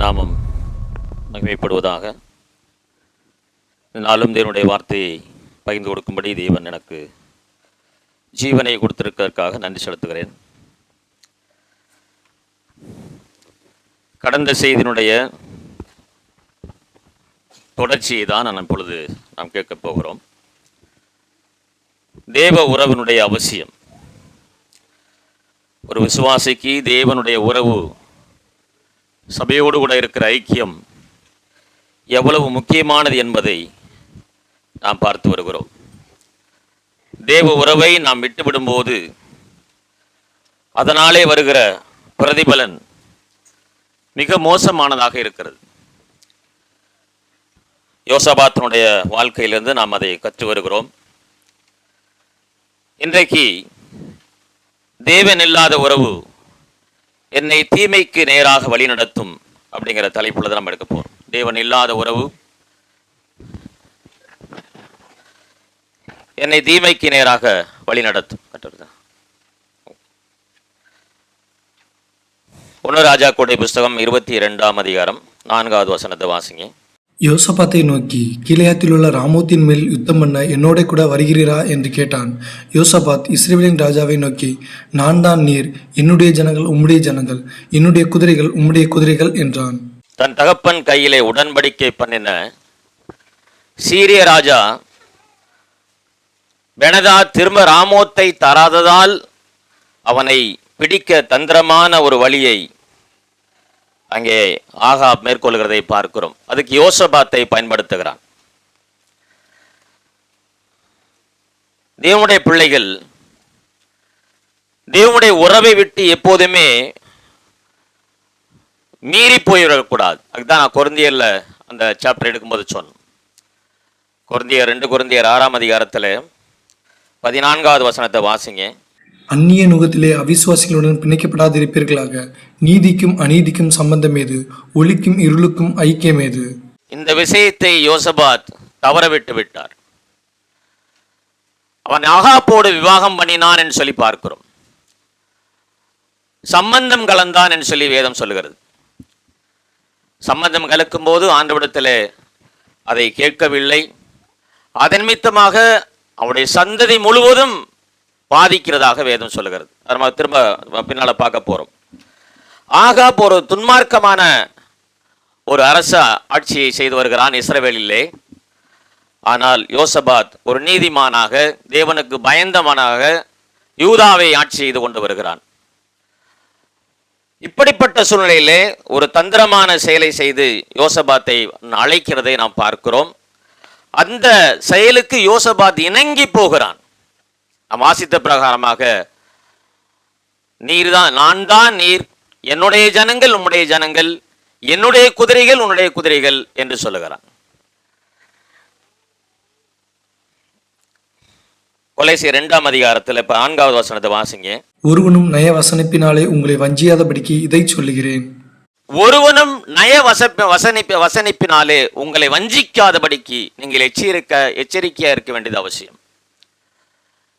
நாமம் மகிமைப்படுவதாக. நாளும் தேவனுடைய வார்த்தையை பகிர்ந்து கொடுக்கும்படி தேவன் எனக்கு ஜீவனை கொடுத்திருக்கிறதுக்காக நன்றி செலுத்துகிறேன். கடந்த செய்தியினுடைய தொடர்ச்சியை தான் நான் இப்பொழுது நாம் கேட்கப் போகிறோம். தேவ உறவினுடைய அவசியம். ஒரு விசுவாசிக்கு தேவனுடைய உறவு, சபையோடு கூட இருக்கிற ஐக்கியம் எவ்வளவு முக்கியமானது என்பதை நாம் பார்த்து வருகிறோம். தேவ உறவை நாம் விட்டுவிடும்போது அதனாலே வருகிற பிரதிபலன் மிக மோசமானதாக இருக்கிறது. யோசபாத்தினுடைய வாழ்க்கையிலிருந்து நாம் அதை கற்று வருகிறோம். இன்றைக்கு தேவன் இல்லாத உறவு என்னை தீமைக்கு நேராக வழி நடத்தும் அப்படிங்கிற தலைப்புல தான் நம்ம எடுக்க போறோம். தேவன் இல்லாத உறவு என்னை தீமைக்கு நேராக வழி நடத்தும். 1 ராஜாக்களுடைய புஸ்தகம் 22ஆம் அதிகாரம் 4வது வசனத்தை வாசிங்க. யோசபாத்தை நோக்கி, கீலேயாத்தில் உள்ள ராமோத்தின் மேல் யுத்தம் பண்ண என்னோட கூட வருகிறீரா என்று கேட்டான். யோசபாத் இஸ்ரவேலின் ராஜாவை நோக்கி, நான் தான் நீர், என்னுடைய ஜனங்கள் உம்முடைய ஜனங்கள், என்னுடைய குதிரைகள் உம்முடைய குதிரைகள் என்றான். தன் தகப்பன் கையிலே உடன்படிக்கை பண்ணின சீரிய ராஜா பெனதா திரும்ப ராமோத்தை தராததால் அவனை பிடிக்க தந்திரமான ஒரு வழியை அங்கே ஆகாப் மேற்கொள்கிறதை பார்க்கிறோம். அதுக்கு யோசபாத்தை பயன்படுத்துகிறான். தேவனுடைய பிள்ளைகள் தேவனுடைய உறவை விட்டு எப்போதுமே மீறி போயிடக்கூடாது. அதுதான் நான் கொரிந்தியர்ல அந்த சாப்டர் எடுக்கும்போது சொன்னேன். கொரிந்தியர் 2 கொரிந்தியர் 6ஆம் அதிகாரத்தில் 14வது வசனத்தை வாசிங்க. அந்நிய நுகத்திலே அவிசுவாசிகளுடன் பிணைக்கப்படாதிருப்பீர்களாக. நீதிக்கும் அநீதிக்கும் சம்பந்தம் ஏது? ஒளிக்கும் இருளுக்கும் ஐக்கியம் ஏது? இந்த விஷயத்தை யோசபாத் தவற விட்டு விட்டார். அவன் ஆகாப்போடு விவாகம் பண்ணினான் என்று சொல்லி பார்க்கிறோம். சம்பந்தம் கலந்தான் என்று சொல்லி வேதம் சொல்லுகிறது. சம்பந்தம் கலக்கும் போது ஆண்டவரிடத்தில் அதை கேட்கவில்லை. அதன் நிமித்தமாக அவனுடைய சந்ததி முழுவதும் பாதிக்கிறதாக வேதம் சொல்லுகிறது. நம்ம திரும்ப பின்னால பார்க்க போறோம். ஆகாப் ஒரு துன்மார்க்கமான ஒரு அரச ஆட்சியை செய்து வருகிறான் இஸ்ரவேலிலே. ஆனால் யோசபாத் ஒரு நீதிமானாக, தேவனுக்கு பயந்தவனாக யூதாவை ஆட்சி செய்து கொண்டு வருகிறான். இப்படிப்பட்ட சூழ்நிலையிலே ஒரு தந்திரமான செயலை செய்து யோசபாத்தை அழைக்கிறதை நாம் பார்க்கிறோம். அந்த செயலுக்கு யோசபாத் இணங்கி போகிறான். நாம் வாசித்த பிரகாரமாக, நீர் தான், நான் தான் நீர், என்னுடைய ஜனங்கள் உம்முடைய ஜனங்கள், என்னுடைய குதிரைகள் உன்னுடைய குதிரைகள் என்று சொல்லுகிறான். கொலைசியர் 2ஆம் அதிகாரத்தில் 4வது வசனத்தை வாசிங்க. ஒருவனும் நய வசனிப்பினாலே உங்களை வஞ்சியாதபடிக்கு இதை சொல்லுகிறேன். ஒருவனும் நய வசனிப்பினாலே உங்களை வஞ்சிக்காதபடிக்கு நீங்கள் எச்சரிக்கையா இருக்க வேண்டியது அவசியம்.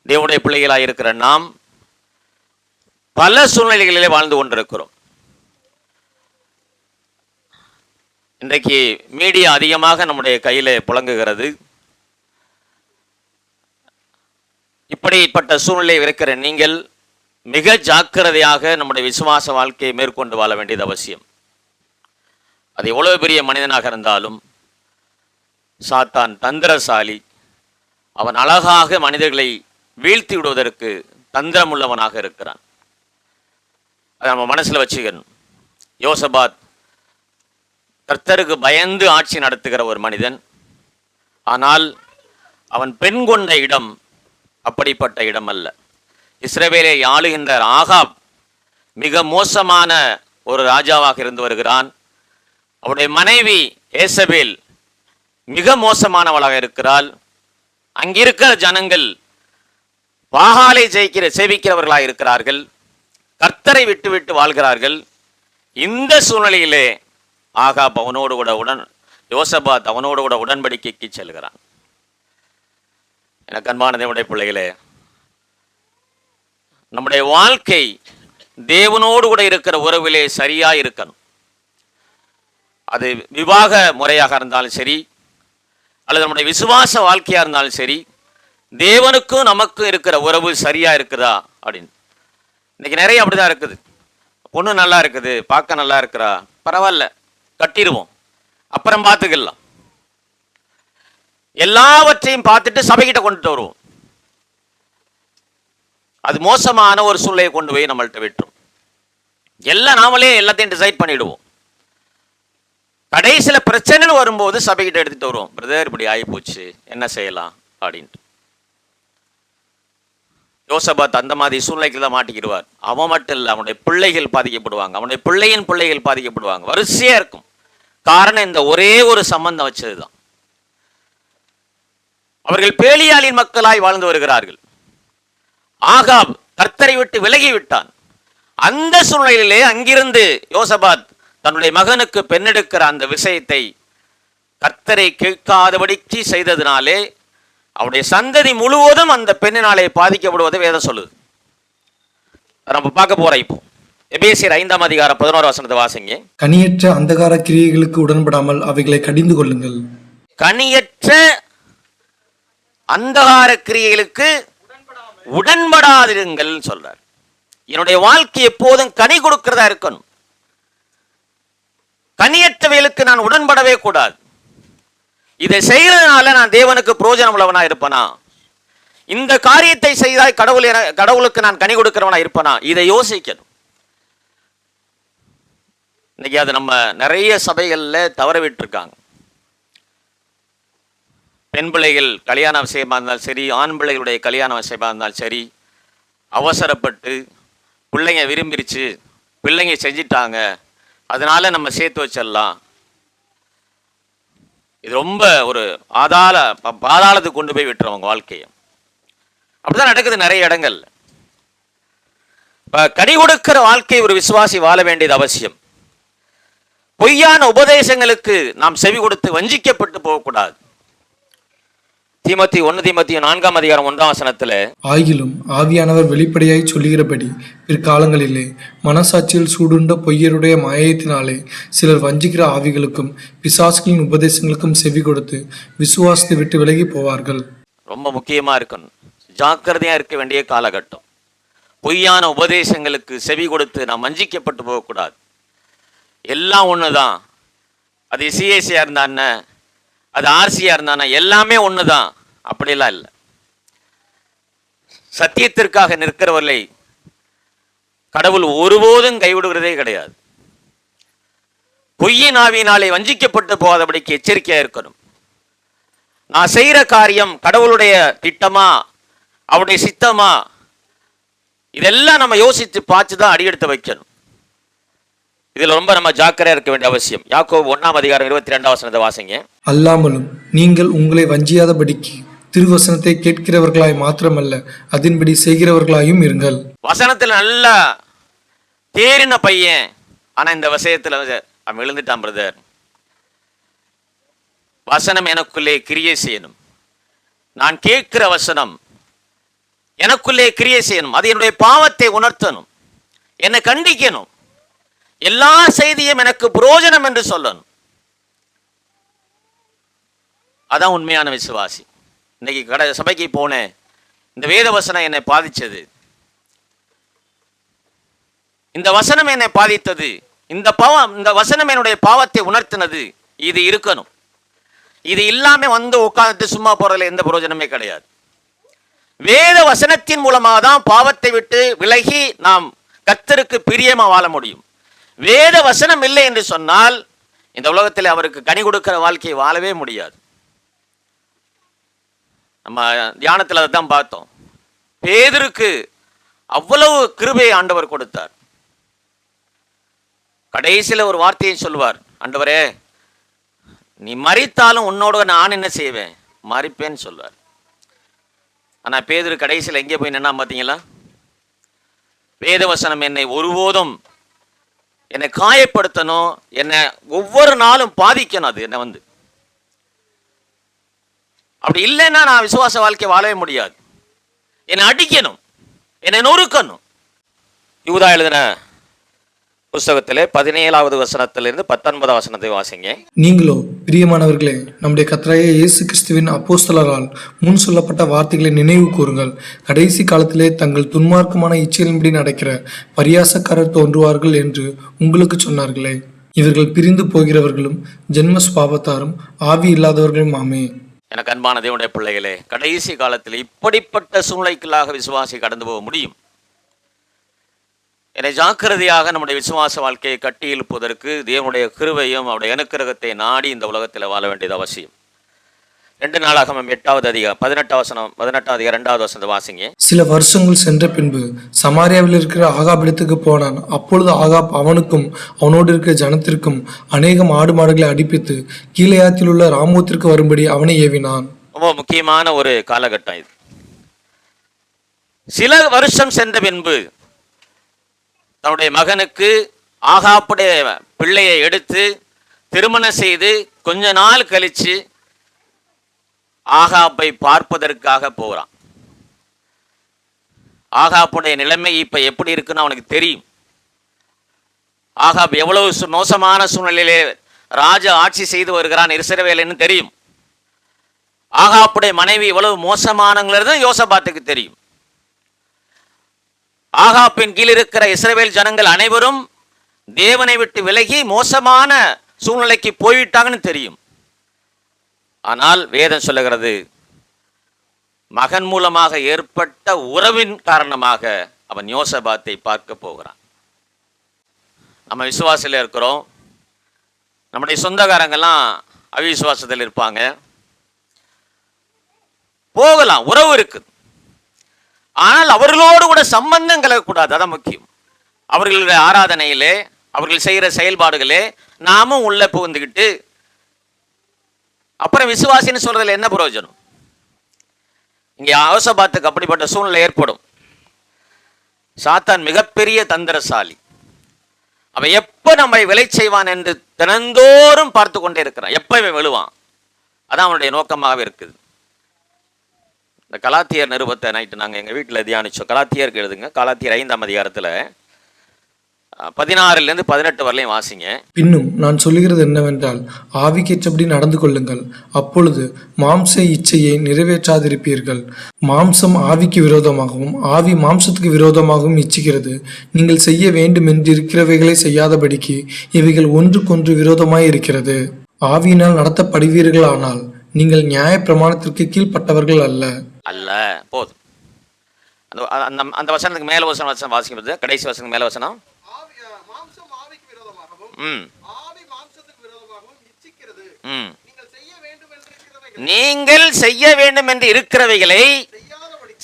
தேவனுடைய பிள்ளைகளாக இருக்கிற நாம் பல சூழ்நிலைகளிலே வாழ்ந்து கொண்டிருக்கிறோம். இன்றைக்கு மீடியா அதிகமாக நம்முடைய கையிலே புழங்குகிறது. இப்படிப்பட்ட சூழ்நிலை இருக்கிற நீங்கள் மிக ஜாக்கிரதையாக நம்முடைய விசுவாச வாழ்க்கையை மேற்கொண்டு வாழ வேண்டியது அவசியம். அது எவ்வளவு பெரிய மனிதனாக இருந்தாலும், சாத்தான் தந்திரசாலி. அவன் அழகாக மனிதர்களை வீழ்த்தி விடுவதற்கு தந்திரமுள்ளவனாக இருக்கிறான். அதை நம்ம மனசில் வச்சுக்கணும். யோசபாத் கர்த்தருக்கு பயந்து ஆட்சி நடத்துகிற ஒரு மனிதன். ஆனால் அவன் பெண் கொண்ட இடம் அப்படிப்பட்ட இடம் அல்ல. இஸ்ரவேலை ஆளுகின்ற ஆகாப் மிக மோசமான ஒரு ராஜாவாக இருந்து வருகிறான். அவருடைய மனைவி ஏசபேல் மிக மோசமானவளாக இருக்கிறாள். அங்கிருக்கிற ஜனங்கள் பாகாலை சேவிக்கிறவர்களாக இருக்கிறார்கள். கர்த்தரை விட்டு வாழ்கிறார்கள். இந்த சூழ்நிலையிலே ஆகாப் அவனோடு கூட யோசபாத் அவனோடு கூட உடன்படிக்கைக்கு செல்கிறான். எனக்கு அன்பான தேவனுடைய பிள்ளைகளே, நம்முடைய வாழ்க்கை தேவனோடு கூட இருக்கிற உறவிலே சரியா இருக்கணும். அது விவாக முறையாக இருந்தாலும் சரி, அல்லது நம்முடைய விசுவாச வாழ்க்கையாக இருந்தாலும் சரி, தேவனுக்கும் நமக்கும் இருக்கிற உறவு சரியாக இருக்குதா அப்படின்னு. இன்னைக்கு நிறைய அப்படிதான் இருக்குது. பொண்ணு நல்லா இருக்குது, பார்க்க நல்லா இருக்கிறா, பரவாயில்ல கட்டிடுவோம், அப்புறம் பார்த்துக்கலாம். எல்லாவற்றையும் பார்த்துட்டு சபைகிட்ட கொண்டுட்டு வருவோம். அது மோசமான ஒரு சூழ்நிலையை கொண்டு போய் நம்மள்கிட்ட விட்டுரும். எல்லாம் நாமளே எல்லாத்தையும் டிசைட் பண்ணிடுவோம். கடைசியில் பிரச்சனைன்னு வரும்போது சபைகிட்ட எடுத்துட்டு வருவோம். பிரதர் இப்படி ஆகி போச்சு, என்ன செய்யலாம் அப்படின்ட்டு. யோசபாத் அந்த மாதிரி சூழ்நிலைக்கு தான் மாட்டிக்கிடுவார். அவன் மட்டும் இல்லை, அவனுடைய பிள்ளைகள் பாதிக்கப்படுவாங்க, அவனுடைய பிள்ளையின் பிள்ளைகள் பாதிக்கப்படுவாங்க. வரிசையா இருக்கும். காரணம் இந்த ஒரே ஒரு சம்பந்தம் வச்சதுதான். அவர்கள் பேலியாளின் மக்களாய் வாழ்ந்து வருகிறார்கள். ஆகாப் கர்த்தரை விட்டு விலகி விட்டான். அந்த சூழ்நிலையிலே அங்கிருந்து யோசபாத் தன்னுடைய மகனுக்கு பெண்ணெடுக்கிற அந்த விஷயத்தை கர்த்தரை கேட்காதபடிக்கு செய்ததினாலே அவருடைய சந்ததி முழுவதும் அந்த பெண்ணினாலே பாதிக்கப்படுவதை வேதம் சொல்லுது. நம்ம பார்க்க போறோம். இப்போ எபேசியர் 5ஆம் அதிகாரம் 11 வசனத்தை வாசிங்க. கனியற்ற அந்தகார கிரியைகளுக்கு உடன்படாமல் அவைகளை கடிந்து கொள்ளுங்கள். கனியற்ற அந்தகார கிரியைகளுக்கு உடன்படாதிருங்கள் சொல்றார். என்னுடைய வாழ்க்கை எப்போதும் கனி கொடுக்கிறதா இருக்கணும். கனியற்றவைகளுக்கு நான் உடன்படவே கூடாது. இதை செய்யறதுனால நான் தேவனுக்கு பிரயோஜனம் உள்ளவனா இருப்பனா, இந்த காரியத்தை செய்தால் கடவுளுக்கு நான் கனி கொடுக்கிறவனா இருப்பனா, இதை யோசிக்கணும். இன்னைக்கு அது நம்ம நிறைய சபைகள்ல தவற விட்டுருக்காங்க. பெண் பிள்ளைகள் கல்யாண விஷயமா இருந்தாலும் சரி, ஆண் பிள்ளைகளுடைய கல்யாண விஷயமா இருந்தாலும் சரி, அவசரப்பட்டு பிள்ளைங்க விரும்பிருச்சு, பிள்ளைங்க செஞ்சிட்டாங்க, அதனால நம்ம சேர்த்து வச்சிடலாம். இது ரொம்ப ஒரு பாதாளத்துக்கு கொண்டு போய் விட்டுறவங்க வாழ்க்கையை. அப்படிதான் நடக்குது நிறைய இடங்கள். கனி கொடுக்கிற வாழ்க்கை ஒரு விசுவாசி வாழ வேண்டியது அவசியம். பொய்யான உபதேசங்களுக்கு நாம் செவி கொடுத்து வஞ்சிக்கப்பட்டு போகக்கூடாது. தீமோத்தேயு 4ஆம் அதிகாரம் 1ஆம் வசனத்துல, ஆகிலும் ஆவியானவர் வெளிப்படையாய் சொல்லுகிறபடி பிற்காலங்களிலே மனசாட்சியில் சூடுண்ட பொய்யருடைய மாயத்தினாலே சிலர் வஞ்சிக்கிற ஆவிகளுக்கும் பிசாசுகளின் உபதேசங்களுக்கும் செவி கொடுத்து விசுவாசத்தை விட்டு விலகி போவார்கள். ரொம்ப முக்கியமா இருக்கணும், ஜாக்கிரதையா இருக்க வேண்டிய காலகட்டம். பொய்யான உபதேசங்களுக்கு செவி கொடுத்து நாம் வஞ்சிக்கப்பட்டு போகக்கூடாது. எல்லாம் ஒண்ணுதான். அது சிஎஸ்சியா இருந்தான, அது ஆர்சியா இருந்தானா, எல்லாமே ஒண்ணுதான். அப்படிலாம் இல்லை. சத்தியத்திற்காக நிற்கிறவர்களை கடவுள் ஒருபோதும் கைவிடுகிறதே கிடையாது. பொய்யின் ஆவியினாலே வஞ்சிக்கப்பட்டு போகாதபடிக்கு எச்சரிக்கையா இருக்கணும். நான் செய்யற காரியம் கடவுளுடைய திட்டமா, அவருடைய சித்தமா, இதெல்லாம் நம்ம யோசித்து பார்த்துதான் அடியெடுத்து வைக்கணும். இதுல ரொம்ப நம்ம ஜாக்கிரதையா இருக்க வேண்டிய அவசியம். யாக்கோபு 1ஆம் அதிகாரம் 22ஆம் வசனத்தை வாசிங்க. அல்லாமலும் நீங்கள் உங்களை வஞ்சியாதபடிக்கு திருவசனத்தை கேட்கிறவர்களாய் மாத்திரமல்ல, அதன்படி செய்கிறவர்களாயும் இருங்கள். வசனத்துல நல்லா தேறின பையன், ஆனா இந்த விஷயத்துல அவன் விழுந்துட்டான். பிரதர், வசனம் எனக்குள்ளே கிரியை செய்யணும். நான் கேட்கிற வசனம் எனக்குள்ளே கிரியை செய்யணும். அது என்னுடைய பாவத்தை உணர்த்தணும், என்னை கண்டிக்கணும், எல்லா செய்தியும் எனக்கு புரோஜனம் என்று சொல்லணும். அதான் உண்மையான விசுவாசி. இன்னைக்கு சபைக்கு போனேன், இந்த வேத வசனம் என்னை பாதிச்சது, இந்த வசனம் என்னை பாதித்தது, இந்த வசனம் என்னுடைய பாவத்தை உணர்த்தினது, இது இருக்கணும். இது இல்லாம வந்து உட்கார்ந்து சும்மா போறதுல எந்த பிரயோஜனமே கிடையாது. வேத வசனத்தின் மூலமாக தான் பாவத்தை விட்டு விலகி நாம் கர்த்தருக்கு பிரியமா வாழ முடியும். வேத வசனம் இல்லை என்று சொன்னால் இந்த உலகத்தில் அவருக்கு கனி கொடுக்கிற வாழ்க்கையை வாழவே முடியாது. நம்ம தியானத்தில் அதை தான் பார்த்தோம். பேதுருக்கு அவ்வளவு கிருபையை ஆண்டவர் கொடுத்தார். கடைசியில் ஒரு வார்த்தையை சொல்வார், ஆண்டவரே நீ மரித்தாலும் உன்னோட நான் என்ன செய்வேன், மரிப்பேன்னு சொல்வார். ஆனால் பேதுரு கடைசியில் எங்கே போய் நின்னா பார்த்தீங்களா? வேதவசனம் என்னை ஒருபோதும் என்னை காயப்படுத்தணும், என்னை ஒவ்வொரு நாளும் பாதிக்கணும். அது என்னை அப்படி இல்லைன்னா நான் விசுவாச வாழ்க்கை வாழவே முடியாது. என்னை அடிக்கணும், என்னை நொறுக்கணும். யூதா எழுதின புஸ்தகத்திலே 17வது வசனத்திலிருந்து 19 வசனத்தை வாசிங்க. நீங்களோ பிரியமானவர்களே, நம்முடைய கர்த்தராகிய இயேசு கிறிஸ்துவின் அப்போஸ்தலரால் முன் சொல்லப்பட்ட வார்த்தைகளை நினைவு கூறுங்கள். கடைசி காலத்திலே தங்கள் துன்மார்க்கமான இச்சைகளின்படி நடக்கிற பரியாசக்காரர் தோன்றுவார்கள் என்று உங்களுக்கு சொன்னார்களே. இவர்கள் பிரிந்து போகிறவர்களும் ஜென்ம சுபாவத்தாரும் ஆவி இல்லாதவர்களும் ஆமே. எனக்கு அன்பான தேவனுடைய பிள்ளைகளே, கடைசி காலத்தில் இப்படிப்பட்ட சூழ்நிலைக்குள்ளாக விசுவாசி கடந்து போக முடியும். என்னை ஜாக்கிரதையாக நம்முடைய விசுவாச வாழ்க்கையை கட்டி எழுப்புவதற்கு தேவனுடைய கிருபையும் அவருடைய அனுக்கிரகத்தை நாடி இந்த உலகத்தில் வாழ வேண்டியது அவசியம். 2 நாளாகமம் 8வது அதிகாரம் 18வது அதிகாரம் 2வது வசனத்தை வாசிங்க. சில வருஷங்கள் சென்ற பின்பு சமாரியாவில் இருக்கிற ஆகாபிடத்துக்கு போனான். அப்பொழுது ஆகாப் அவனுக்கும் அவனோடு இருக்கிற ஜனத்திற்கும் அநேகம் ஆடு மாடுகளை அடிப்பித்து கீலேயாத்தில் உள்ள ராமோத்திற்கு வரும்படி அவனை ஏவினான். ரொம்ப முக்கியமான ஒரு காலகட்டம் இது. சில வருஷம் சென்ற பின்பு தன்னுடைய மகனுக்கு ஆகாப்புடைய பிள்ளையை எடுத்து திருமணம் செய்து கொஞ்ச நாள் கழிச்சு ஆகாப்பை பார்ப்பதற்காக போகிறான். ஆகாப்புடைய நிலைமை இப்ப எப்படி இருக்குன்னு அவனுக்கு தெரியும். ஆகாப் எவ்வளவு மோசமான சூழ்நிலையிலே ராஜா ஆட்சி செய்து வருகிறான் இஸ்ரவேலுன்னு தெரியும். ஆகாப்புடைய மனைவி எவ்வளவு மோசமானங்கிறது யோசபாத்துக்கு தெரியும். ஆகாப்பின் கீழ் இருக்கிற இஸ்ரவேல் ஜனங்கள் அனைவரும் தேவனை விட்டு விலகி மோசமான சூழ்நிலைக்கு போய்விட்டாங்கன்னு தெரியும். ஆனால் வேதம் சொல்லுகிறது, மகன் மூலமாக ஏற்பட்ட உறவின் காரணமாக அவன் யோசபாத்தை பார்க்க போகிறான். நம்ம விசுவாசத்தில் இருக்கிறோம். நம்முடைய சொந்தக்காரங்கெல்லாம் அவிசுவாசத்தில் இருப்பாங்க. போகலாம், உறவு இருக்குது. ஆனால் அவர்களோடு கூட சம்பந்தம் கலக்கக்கூடாது. அதான் முக்கியம். அவர்களுடைய ஆராதனையிலே, அவர்கள் செய்கிற செயல்பாடுகளே நாமும் உள்ள புகுந்துக்கிட்டு அப்புறம் விசுவாசின்னு சொல்றதுல என்ன பிரயோஜனம்? இங்கே யோசபாத்துக்கு அப்படிப்பட்ட சூழ்நிலை ஏற்படும். சாத்தான் மிகப்பெரிய தந்திரசாலி. அவன் எப்ப நம்மை விலை செய்வான் என்று தினந்தோறும் பார்த்து கொண்டே இருக்கிறான். எப்ப இவன் விழுவான், அதான் அவனுடைய நோக்கமாகவே இருக்குது. இந்த கலாத்தியர் நிருபத்தை நைட்டு நாங்கள் எங்கள் வீட்டில் தியானித்தோம். கலாத்தியருக்கு எழுதுங்க. கலாத்தியர் 5ஆம் அதிகாரத்தில் 16லேருந்து 18 வரலையும் வாசிங்க. பின்னும் நான் சொல்லுகிறது என்னவென்றால், ஆவிக்கேற்றபடி நடந்து கொள்ளுங்கள், அப்பொழுது மாம்ச இச்சையை நிறைவேற்றாதிருப்பீர்கள். மாம்சம் ஆவிக்கு விரோதமாகவும் ஆவி மாம்சத்துக்கு விரோதமாகவும் இச்சிக்கிறது. நீங்கள் செய்ய வேண்டும் என்றிருக்கிறவைகளை செய்யாதபடிக்கு இவைகள் ஒன்றுக்கொன்று விரோதமாய் இருக்கிறது. ஆவியினால் நடத்தப்படுவீர்களானால் நீங்கள் நியாய பிரமாணத்திற்கு கீழ்ப்பட்டவர்கள் அல்ல. போதும். அந்த வசனத்துக்கு மேல வசனம் வாசிக்கிறது. கடைசி வசனத்துக்கு மேல வசனம், நீங்கள் செய்ய வேண்டும் என்று இருக்கிறவைகளை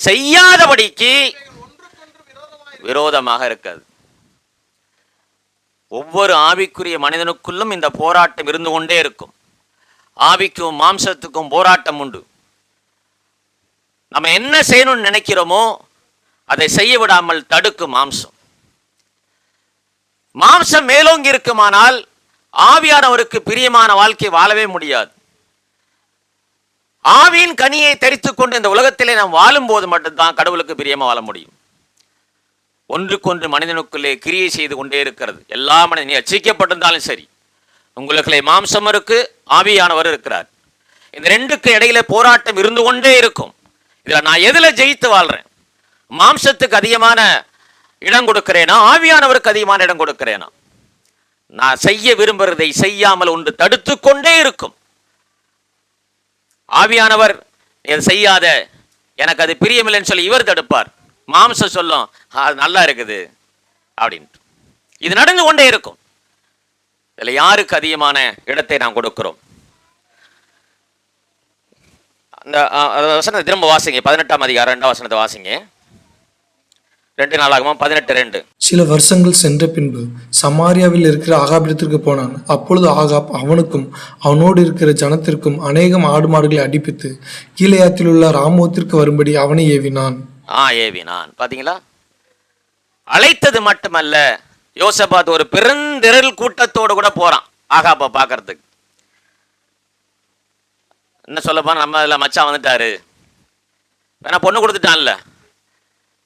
செய்யாதபடிக்கு விரோதமாக இருக்காது. ஒவ்வொரு ஆவிக்குரிய மனிதனுக்குள்ளும் இந்த போராட்டம் இருந்து கொண்டே இருக்கும். ஆவிக்கும் மாம்சத்துக்கும் போராட்டம் உண்டு. நம்ம என்ன செய்யணும்னு நினைக்கிறோமோ அதை செய்ய விடாமல் தடுக்கும் மாம்சம். மாம்சம் மேலோங்கி இருக்குமானால் ஆவியானவருக்கு பிரியமான வாழ்க்கை வாழவே முடியாது. ஆவியின் கனியை தரித்துக் கொண்டு இந்த உலகத்திலே நாம் வாழும் போது மட்டும்தான் கடவுளுக்கு பிரியமா வாழ முடியும். ஒன்றுக்கொன்று மனிதனுக்குள்ளே கிரியை செய்து கொண்டே இருக்கிறது. எல்லா மனிதனும் ரட்சிக்கப்பட்டிருந்தாலும் சரி, உங்களுக்குள்ளே மாம்சம் இருக்கு, ஆவியானவர் இருக்கிறார். இந்த ரெண்டுக்கு இடையில போராட்டம் இருந்து கொண்டே இருக்கும். இதுல நான் எதுல ஜெயித்து வாழ்றேன்? மாம்சத்துக்கு அதிகமான இடம் கொடுக்கிறேனா, ஆவியானவருக்கு அதிகமான இடம் கொடுக்கிறேனா? நான் செய்ய விரும்புறதை செய்யாமல் ஒன்று தடுத்து கொண்டே இருக்கும். ஆவியானவர் இதை செய்யாத, எனக்கு அது பிரியமில்லைன்னு சொல்லி இவர் தடுப்பார். மாம்சம் சொல்லும் அது நல்லா இருக்குது அப்படின்ட்டு. இது நடந்து கொண்டே இருக்கும். இதுல யாருக்கு அதிகமான இடத்தை நாம் கொடுக்கிறோம்? அந்த வசனத்தை திரும்ப வாசிங்க. 18ஆம் அதிகாரம் 2ஆம் வசனத்தை வாசிங்க. 2 நாளாகமம் 18:2. சில வருஷங்கள் சென்ற பின்பு சமாரியாவில் இருக்கிற ஆகாபிடத்திற்கு போனான். அப்பொழுது ஆகாப் அவனுக்கும் அவனோடு இருக்கிற ஜனத்திற்கும் அநேகம் ஆடு மாடுகளை அடிப்பித்து கீலேயாத்தில் உள்ள ராமோத்திற்கு வரும்படி அவனை ஏவினான். ஏவினான். பாத்தீங்களா? அழைத்தது மட்டுமல்ல, யோசபாத் ஒரு பெருந்திரள் கூட்டத்தோடு கூட போறான் ஆகாப்பை பார்க்கறதுக்கு. என்ன சொல்லப்பா, நம்ம இதில் மச்சான் வந்துட்டாரு, வேணா பொண்ணு கொடுத்துட்டான்ல,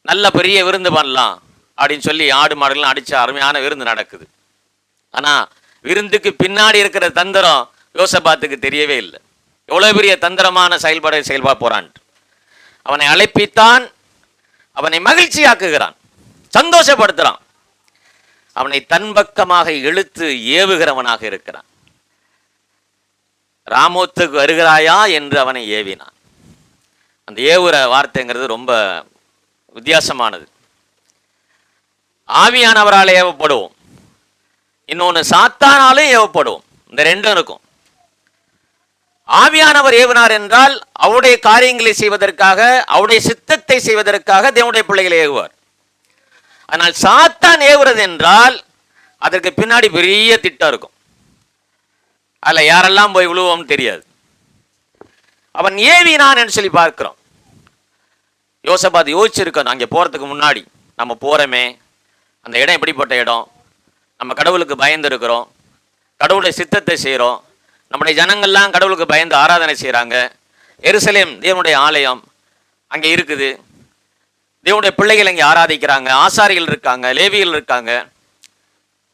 நல்ல பெரிய விருந்து பண்ணலாம் அப்படின்னு சொல்லி ஆடு மாடுகள்லாம் அடிச்ச அருமையான விருந்து நடக்குது. ஆனா விருந்துக்கு பின்னாடி இருக்கிற தந்திரம் யோசபாத்துக்கு தெரியவே இல்லை. எவ்வளவு பெரிய தந்திரமான செயல்பா போறான். அவனை அழைப்பித்தான், அவனை மகிழ்ச்சியாக்குகிறான், சந்தோஷப்படுத்துறான், அவனை தன் பக்கமாக இழுத்து ஏவுகிறவனாக இருக்கிறான். ராமோத்துக்கு வருகிறாயா என்று அவனை ஏவினான். அந்த ஏவுற வார்த்தைங்கிறது ரொம்ப வித்தியாசமானது. ஆவியானவரால் ஏவப்படுவோம், இன்னொன்று சாத்தானாலும் ஏவப்படுவோம். இந்த ரெண்டும் இருக்கும். ஆவியானவர் ஏவினார் என்றால் அவருடைய காரியங்களை செய்வதற்காக, அவருடைய சித்தத்தை செய்வதற்காக தேவனுடைய பிள்ளைகளை ஏவுவார். ஆனால் சாத்தான் ஏவுறது என்றால் அதற்கு பின்னாடி பெரிய திட்டம் இருக்கும். அதில் யாரெல்லாம் போய் விழுவோம்னு தெரியாது. அவன் ஏவினான் என்று சொல்லி பார்க்கிறோம். யோசபாத் யோசிச்சிருக்கணும், அங்கே போகிறதுக்கு முன்னாடி நம்ம போகிறோமே, அந்த இடம் எப்படிப்பட்ட இடம், நம்ம கடவுளுக்கு பயந்து இருக்கிறோம், கடவுளுடைய சித்தத்தை செய்கிறோம், நம்முடைய ஜனங்கள்லாம் கடவுளுக்கு பயந்து ஆராதனை செய்கிறாங்க, எருசலேம் தேவனுடைய ஆலயம் அங்கே இருக்குது, தேவனுடைய பிள்ளைகள் அங்கே ஆராதிக்கிறாங்க, ஆசாரிகள் இருக்காங்க, லேவிகள் இருக்காங்க,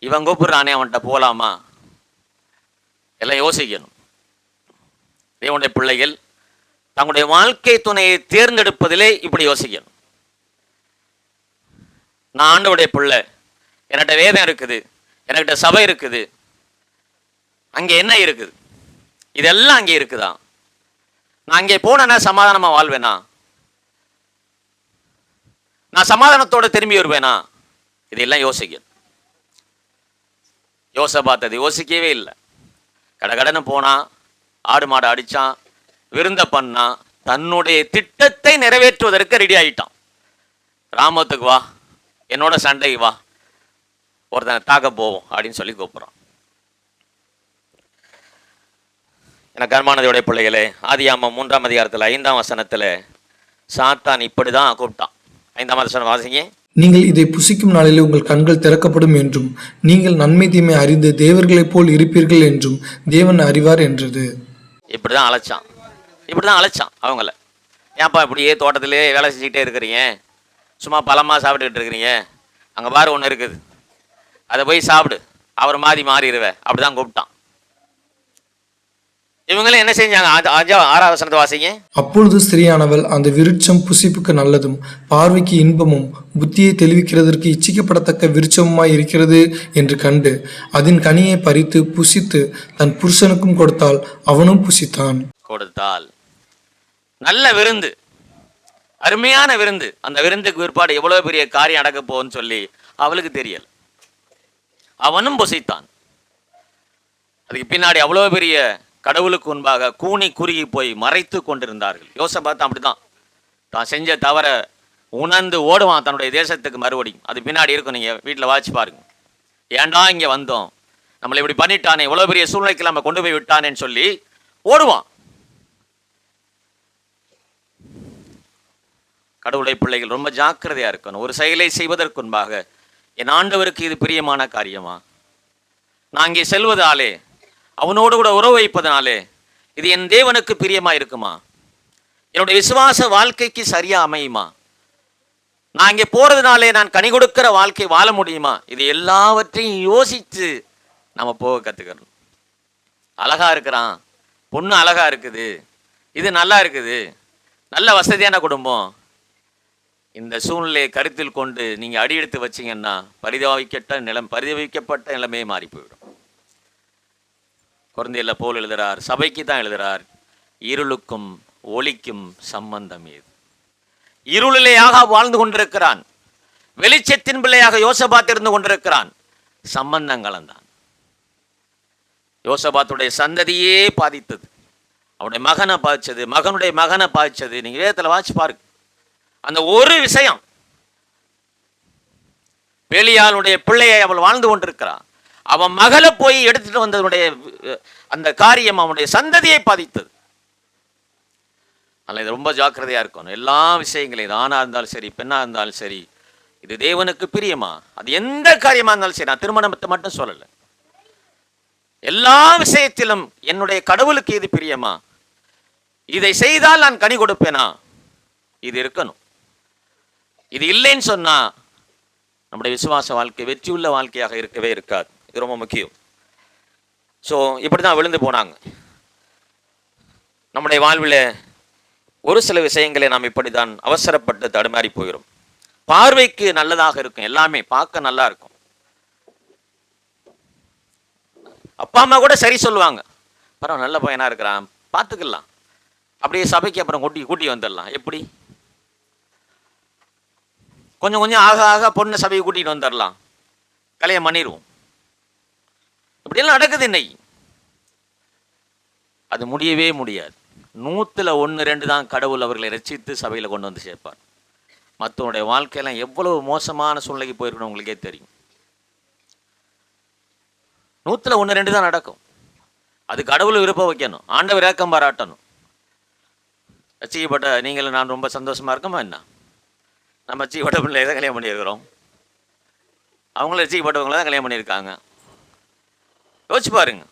இவன் கூப்பிடுறானே அவன்கிட்ட போகலாமா, எல்லாம் யோசிக்கணும். தேவனுடைய பிள்ளைகள் தங்களுடைய வாழ்க்கை துணையை தேர்ந்தெடுப்பதிலே இப்படி யோசிக்கணும். நான் ஆண்டவருடைய பிள்ளை, என்கிட்ட வேதம் இருக்குது, என்கிட்ட சபை இருக்குது, அங்கே என்ன இருக்குது, இதெல்லாம் அங்கே இருக்குதா, நான் அங்கே போனேன்னா சமாதானமா வாழ்வேனா, நான் சமாதானத்தோட திரும்பி வருவேனா, இதெல்லாம் யோசிக்கணும். யோசபாத் அது யோசிக்கவே இல்லை. கடகடன்னு போனான், ஆடு மாடு அடிச்சான், விருந்த பண்ணான், தன்னுடைய திட்டத்தை நிறைவேற்றுவதற்கு ரெடி ஆகிட்டான். ராமத்துக்கு வா, என்னோட சண்டைக்கு வா, ஒருத்தனை தாக்க போவோம் அப்படின்னு சொல்லி கூப்பிட்றான். எனக்கு அன்பானதையுடைய பிள்ளைகளே, ஆதியாகமம் 3ஆம் அதிகாரத்தில் 5ஆம் வசனத்தில் சாத்தான் இப்படி தான் கூப்பிட்டான். 5ஆம் வசனம் வாசிங்க. நீங்கள் இதை புசிக்கும் நாளிலே உங்கள் கண்கள் திறக்கப்படும் என்றும் நீங்கள் நன்மை தீமை அறிந்து தேவர்களைப் போல் இருப்பீர்கள் என்றும் தேவன் அறிவார் என்றது. இப்படிதான் அழைச்சான் அவங்கள. ஏன்ப்பா இப்படியே தோட்டத்திலே வேலை செஞ்சுக்கிட்டே இருக்கிறீங்க, சும்மா பழமாக சாப்பிட்டுக்கிட்டு இருக்கிறீங்க, அங்கே பாரு ஒன்று இருக்குது, அதை போய் சாப்பிடு, அவர் மாறிடுவேன், அப்படிதான் கூப்பிட்டான். இவங்களும் என்ன செஞ்சாங்க? 6ஆம் வசனத்தை வாசிங்க. அப்பொழுது ஸ்திரீயானவள் அந்த விருட்சம் புசிப்புக்கு நல்லதும் பார்வைக்கு இன்பமும் புத்தியை தெளிவிக்கிறதற்கு இச்சிக்கப்படத்தக்க விருட்சமுமாய் இருக்கிறது என்று கண்டு அதன் கனியை பறித்து புசித்து தன் புருஷனுக்கும் கொடுத்தாள், அவனும் புசித்தான். நல்ல விருந்து, அருமையான விருந்து. அந்த விருந்துக்கு பிற்பாடு எவ்வளவு பெரிய காரியம் நடக்க போகுன்னு சொல்லி அவளுக்கு தெரியல. அவனும் புசித்தான். அதுக்கு பின்னாடி அவ்வளவு பெரிய கடவுளுக்கு முன்பாக கூனி குறுகி போய் மறைத்து கொண்டிருந்தார்கள். யோசபாத் அப்படிதான், தான் செஞ்ச தவற உணர்ந்து ஓடுவான் தன்னுடைய தேசத்துக்கு மறுபடியும். அது பின்னாடி இருக்கும், நீங்கள் வீட்டில் வாட்சி பாருங்க. ஏன்டா இங்கே வந்தோம், நம்மளை இப்படி பண்ணிட்டானே, இவ்வளோ பெரிய சூழ்நிலைக்கு நம்ம கொண்டு போய் விட்டானேன்னு சொல்லி ஓடுவான். கடவுளுடைய பிள்ளைகள் ரொம்ப ஜாக்கிரதையாக இருக்கணும். ஒரு செயலை செய்வதற்கு முன்பாக என் ஆண்டவருக்கு இது பிரியமான காரியமா, நான் இங்கே செல்வதாலே, அவனோடு கூட உறவு வைப்பதனாலே இது என் தேவனுக்கு பிரியமா இருக்குமா, என்னுடைய விசுவாச வாழ்க்கைக்கு சரியா அமையுமா, நான் இங்கே போறதுனாலே நான் கனி கொடுக்கிற வாழ்க்கை வாழ முடியுமா, இது எல்லாவற்றையும் யோசித்து நம்ம போக கற்றுக்கணும். அழகா இருக்கிறான், பொண்ணு அழகா இருக்குது, இது நல்லா இருக்குது, நல்ல வசதியான குடும்பம், இந்த சூழ்நிலையை கருத்தில் கொண்டு நீங்கள் அடி எடுத்து வச்சிங்கன்னா பரிதவிக்கப்பட்ட நிலைமையை மாறி போயிடும். கொரிந்தியரில் பவுல் எழுதுகிறார், சபைக்கு தான் எழுதுகிறார், இருளுக்கும் ஒளிக்கும் சம்பந்தம் ஏது. இருளிலேயாக வாழ்ந்து கொண்டிருக்கிறான், வெளிச்சத்தின் பிள்ளையாக யோசபாத் இருந்து கொண்டிருக்கிறான், சம்பந்தங்களும் தான். யோசபாத்துடைய சந்ததியே பாதித்தது, அவனுடைய மகனை பாதிச்சது, மகனுடைய மகனை பாதிச்சது. நீங்கள் வேதத்தில் வாசி பாருங்க. அந்த ஒரு விஷயம், பேலியாளுடைய பிள்ளையை அவள் வாழ்ந்து கொண்டிருக்கிறான், அவன் மகளை போய் எடுத்துட்டு வந்ததுடைய அந்த காரியம் அவனுடைய சந்ததியை பாதித்தது. அதில் இது ரொம்ப ஜாக்கிரதையா இருக்கணும். எல்லா விஷயங்களையும், ஆணா இருந்தாலும் சரி, பெண்ணா இருந்தாலும் சரி, இது தேவனுக்கு பிரியமா, அது எந்த காரியமா இருந்தாலும் சரி, நான் திருமணத்தை மட்டும் சொல்லலை, எல்லா விஷயத்திலும் என்னுடைய கடவுளுக்கு இது பிரியமா, இதை செய்தால் நான் கனி கொடுப்பேனா, இது இருக்கணும். இது இல்லைன்னு சொன்னா நம்முடைய விசுவாச வாழ்க்கை வெற்றியுள்ள வாழ்க்கையாக இருக்கவே இருக்காது. இது ரொம்ப முக்கியம். ஸோ இப்படி தான் விழுந்து போனாங்க. நம்முடைய வாழ்வில் ஒரு சில விஷயங்களை நாம் இப்படி தான் அவசரப்பட்டு தடுமாறி போகிறோம். பார்வைக்கு நல்லதாக இருக்கும், எல்லாமே பார்க்க நல்லா இருக்கும். அப்பா அம்மா கூட சரி சொல்லுவாங்க, பரவாயில்ல நல்ல பையனாக இருக்கிறான் பார்த்துக்கலாம், அப்படியே சபைக்கு அப்புறம் கூட்டி வந்துடலாம். எப்படி கொஞ்சம் கொஞ்சம் ஆக ஆக பொண்ணு சபையை கூட்டிகிட்டு வந்துடலாம், கல்யாணம் பண்ணிடுவோம். இப்படியெல்லாம் நடக்குது இன்னைக்கு. அது முடியவே முடியாது. 100ல் 1 2 தான் கடவுள் அவர்களை ரட்சித்து சபையில் கொண்டு வந்து சேர்ப்பார். மற்றவனுடைய வாழ்க்கையெல்லாம் எவ்வளவு மோசமான சூழ்நிலைக்கு போயிருக்கணும் உங்களுக்கே தெரியும். 100ல் 1 2 தான் நடக்கும். அது கடவுள் விருப்பம் வைக்கணும், ஆண்டவர் இரக்கம் பாராட்டணும். ரட்சிக்கப்பட்ட நீங்களும் நான் ரொம்ப சந்தோஷமா இருக்கோமா என்ன? நம்ம ரட்சிக்கப்பட்ட பிள்ளை தான் கல்யாணம் பண்ணியிருக்கிறோம், அவங்களும் ரட்சிக்கப்பட்டவங்கள தான் கல்யாணம் பண்ணியிருக்காங்க. யோசிச்சு பாருங்க,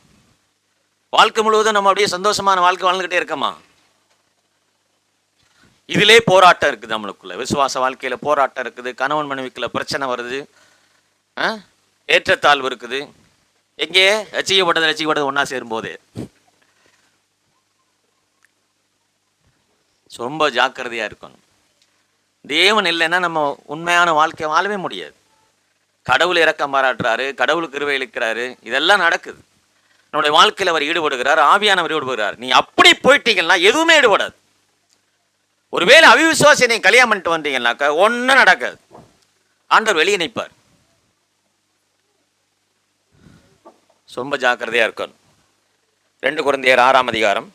வாழ்க்கை முழுவதும் நம்ம அப்படியே சந்தோஷமான வாழ்க்கை வாழ்ந்துகிட்டே இருக்கமா? இதிலே போராட்டம் இருக்குது நம்மளுக்குள்ள. விசுவாச வாழ்க்கையில போராட்டம் இருக்குது, கணவன் மனைவிக்குள்ள பிரச்சனை வருது, ஏற்றத்தாழ்வு இருக்குது. எங்கே ரட்சிக்கப்பட்டது ஒன்னா சேரும்போது ரொம்ப ஜாக்கிரதையா இருக்கணும். தேவன் இல்லைன்னா நம்ம உண்மையான வாழ்க்கை வாழவே முடியாது. கடவுள் இரக்கம் பாராட்டுறாரு, கடவுள் கிருபை அளிக்கிறாரு, இதெல்லாம் நடக்குது. நம்முடைய வாழ்க்கையில் அவர் ஈடுபடுகிறார், ஆவியானவர் ஈடுபடுகிறார். நீ அப்படி போயிட்டீங்கன்னா எதுவுமே ஈடுபடாது. ஒருவேளை அவிசுவாசி நீ கல்யாணம் பண்ணிட்டு வந்தீங்கன்னாக்கா ஒன்றும் நடக்காது, ஆண்டவர் வெளியே நிற்பார். ரொம்ப ஜாக்கிரதையா இருக்கணும். 2 கொரிந்தியர் 6ஆம் அதிகாரம்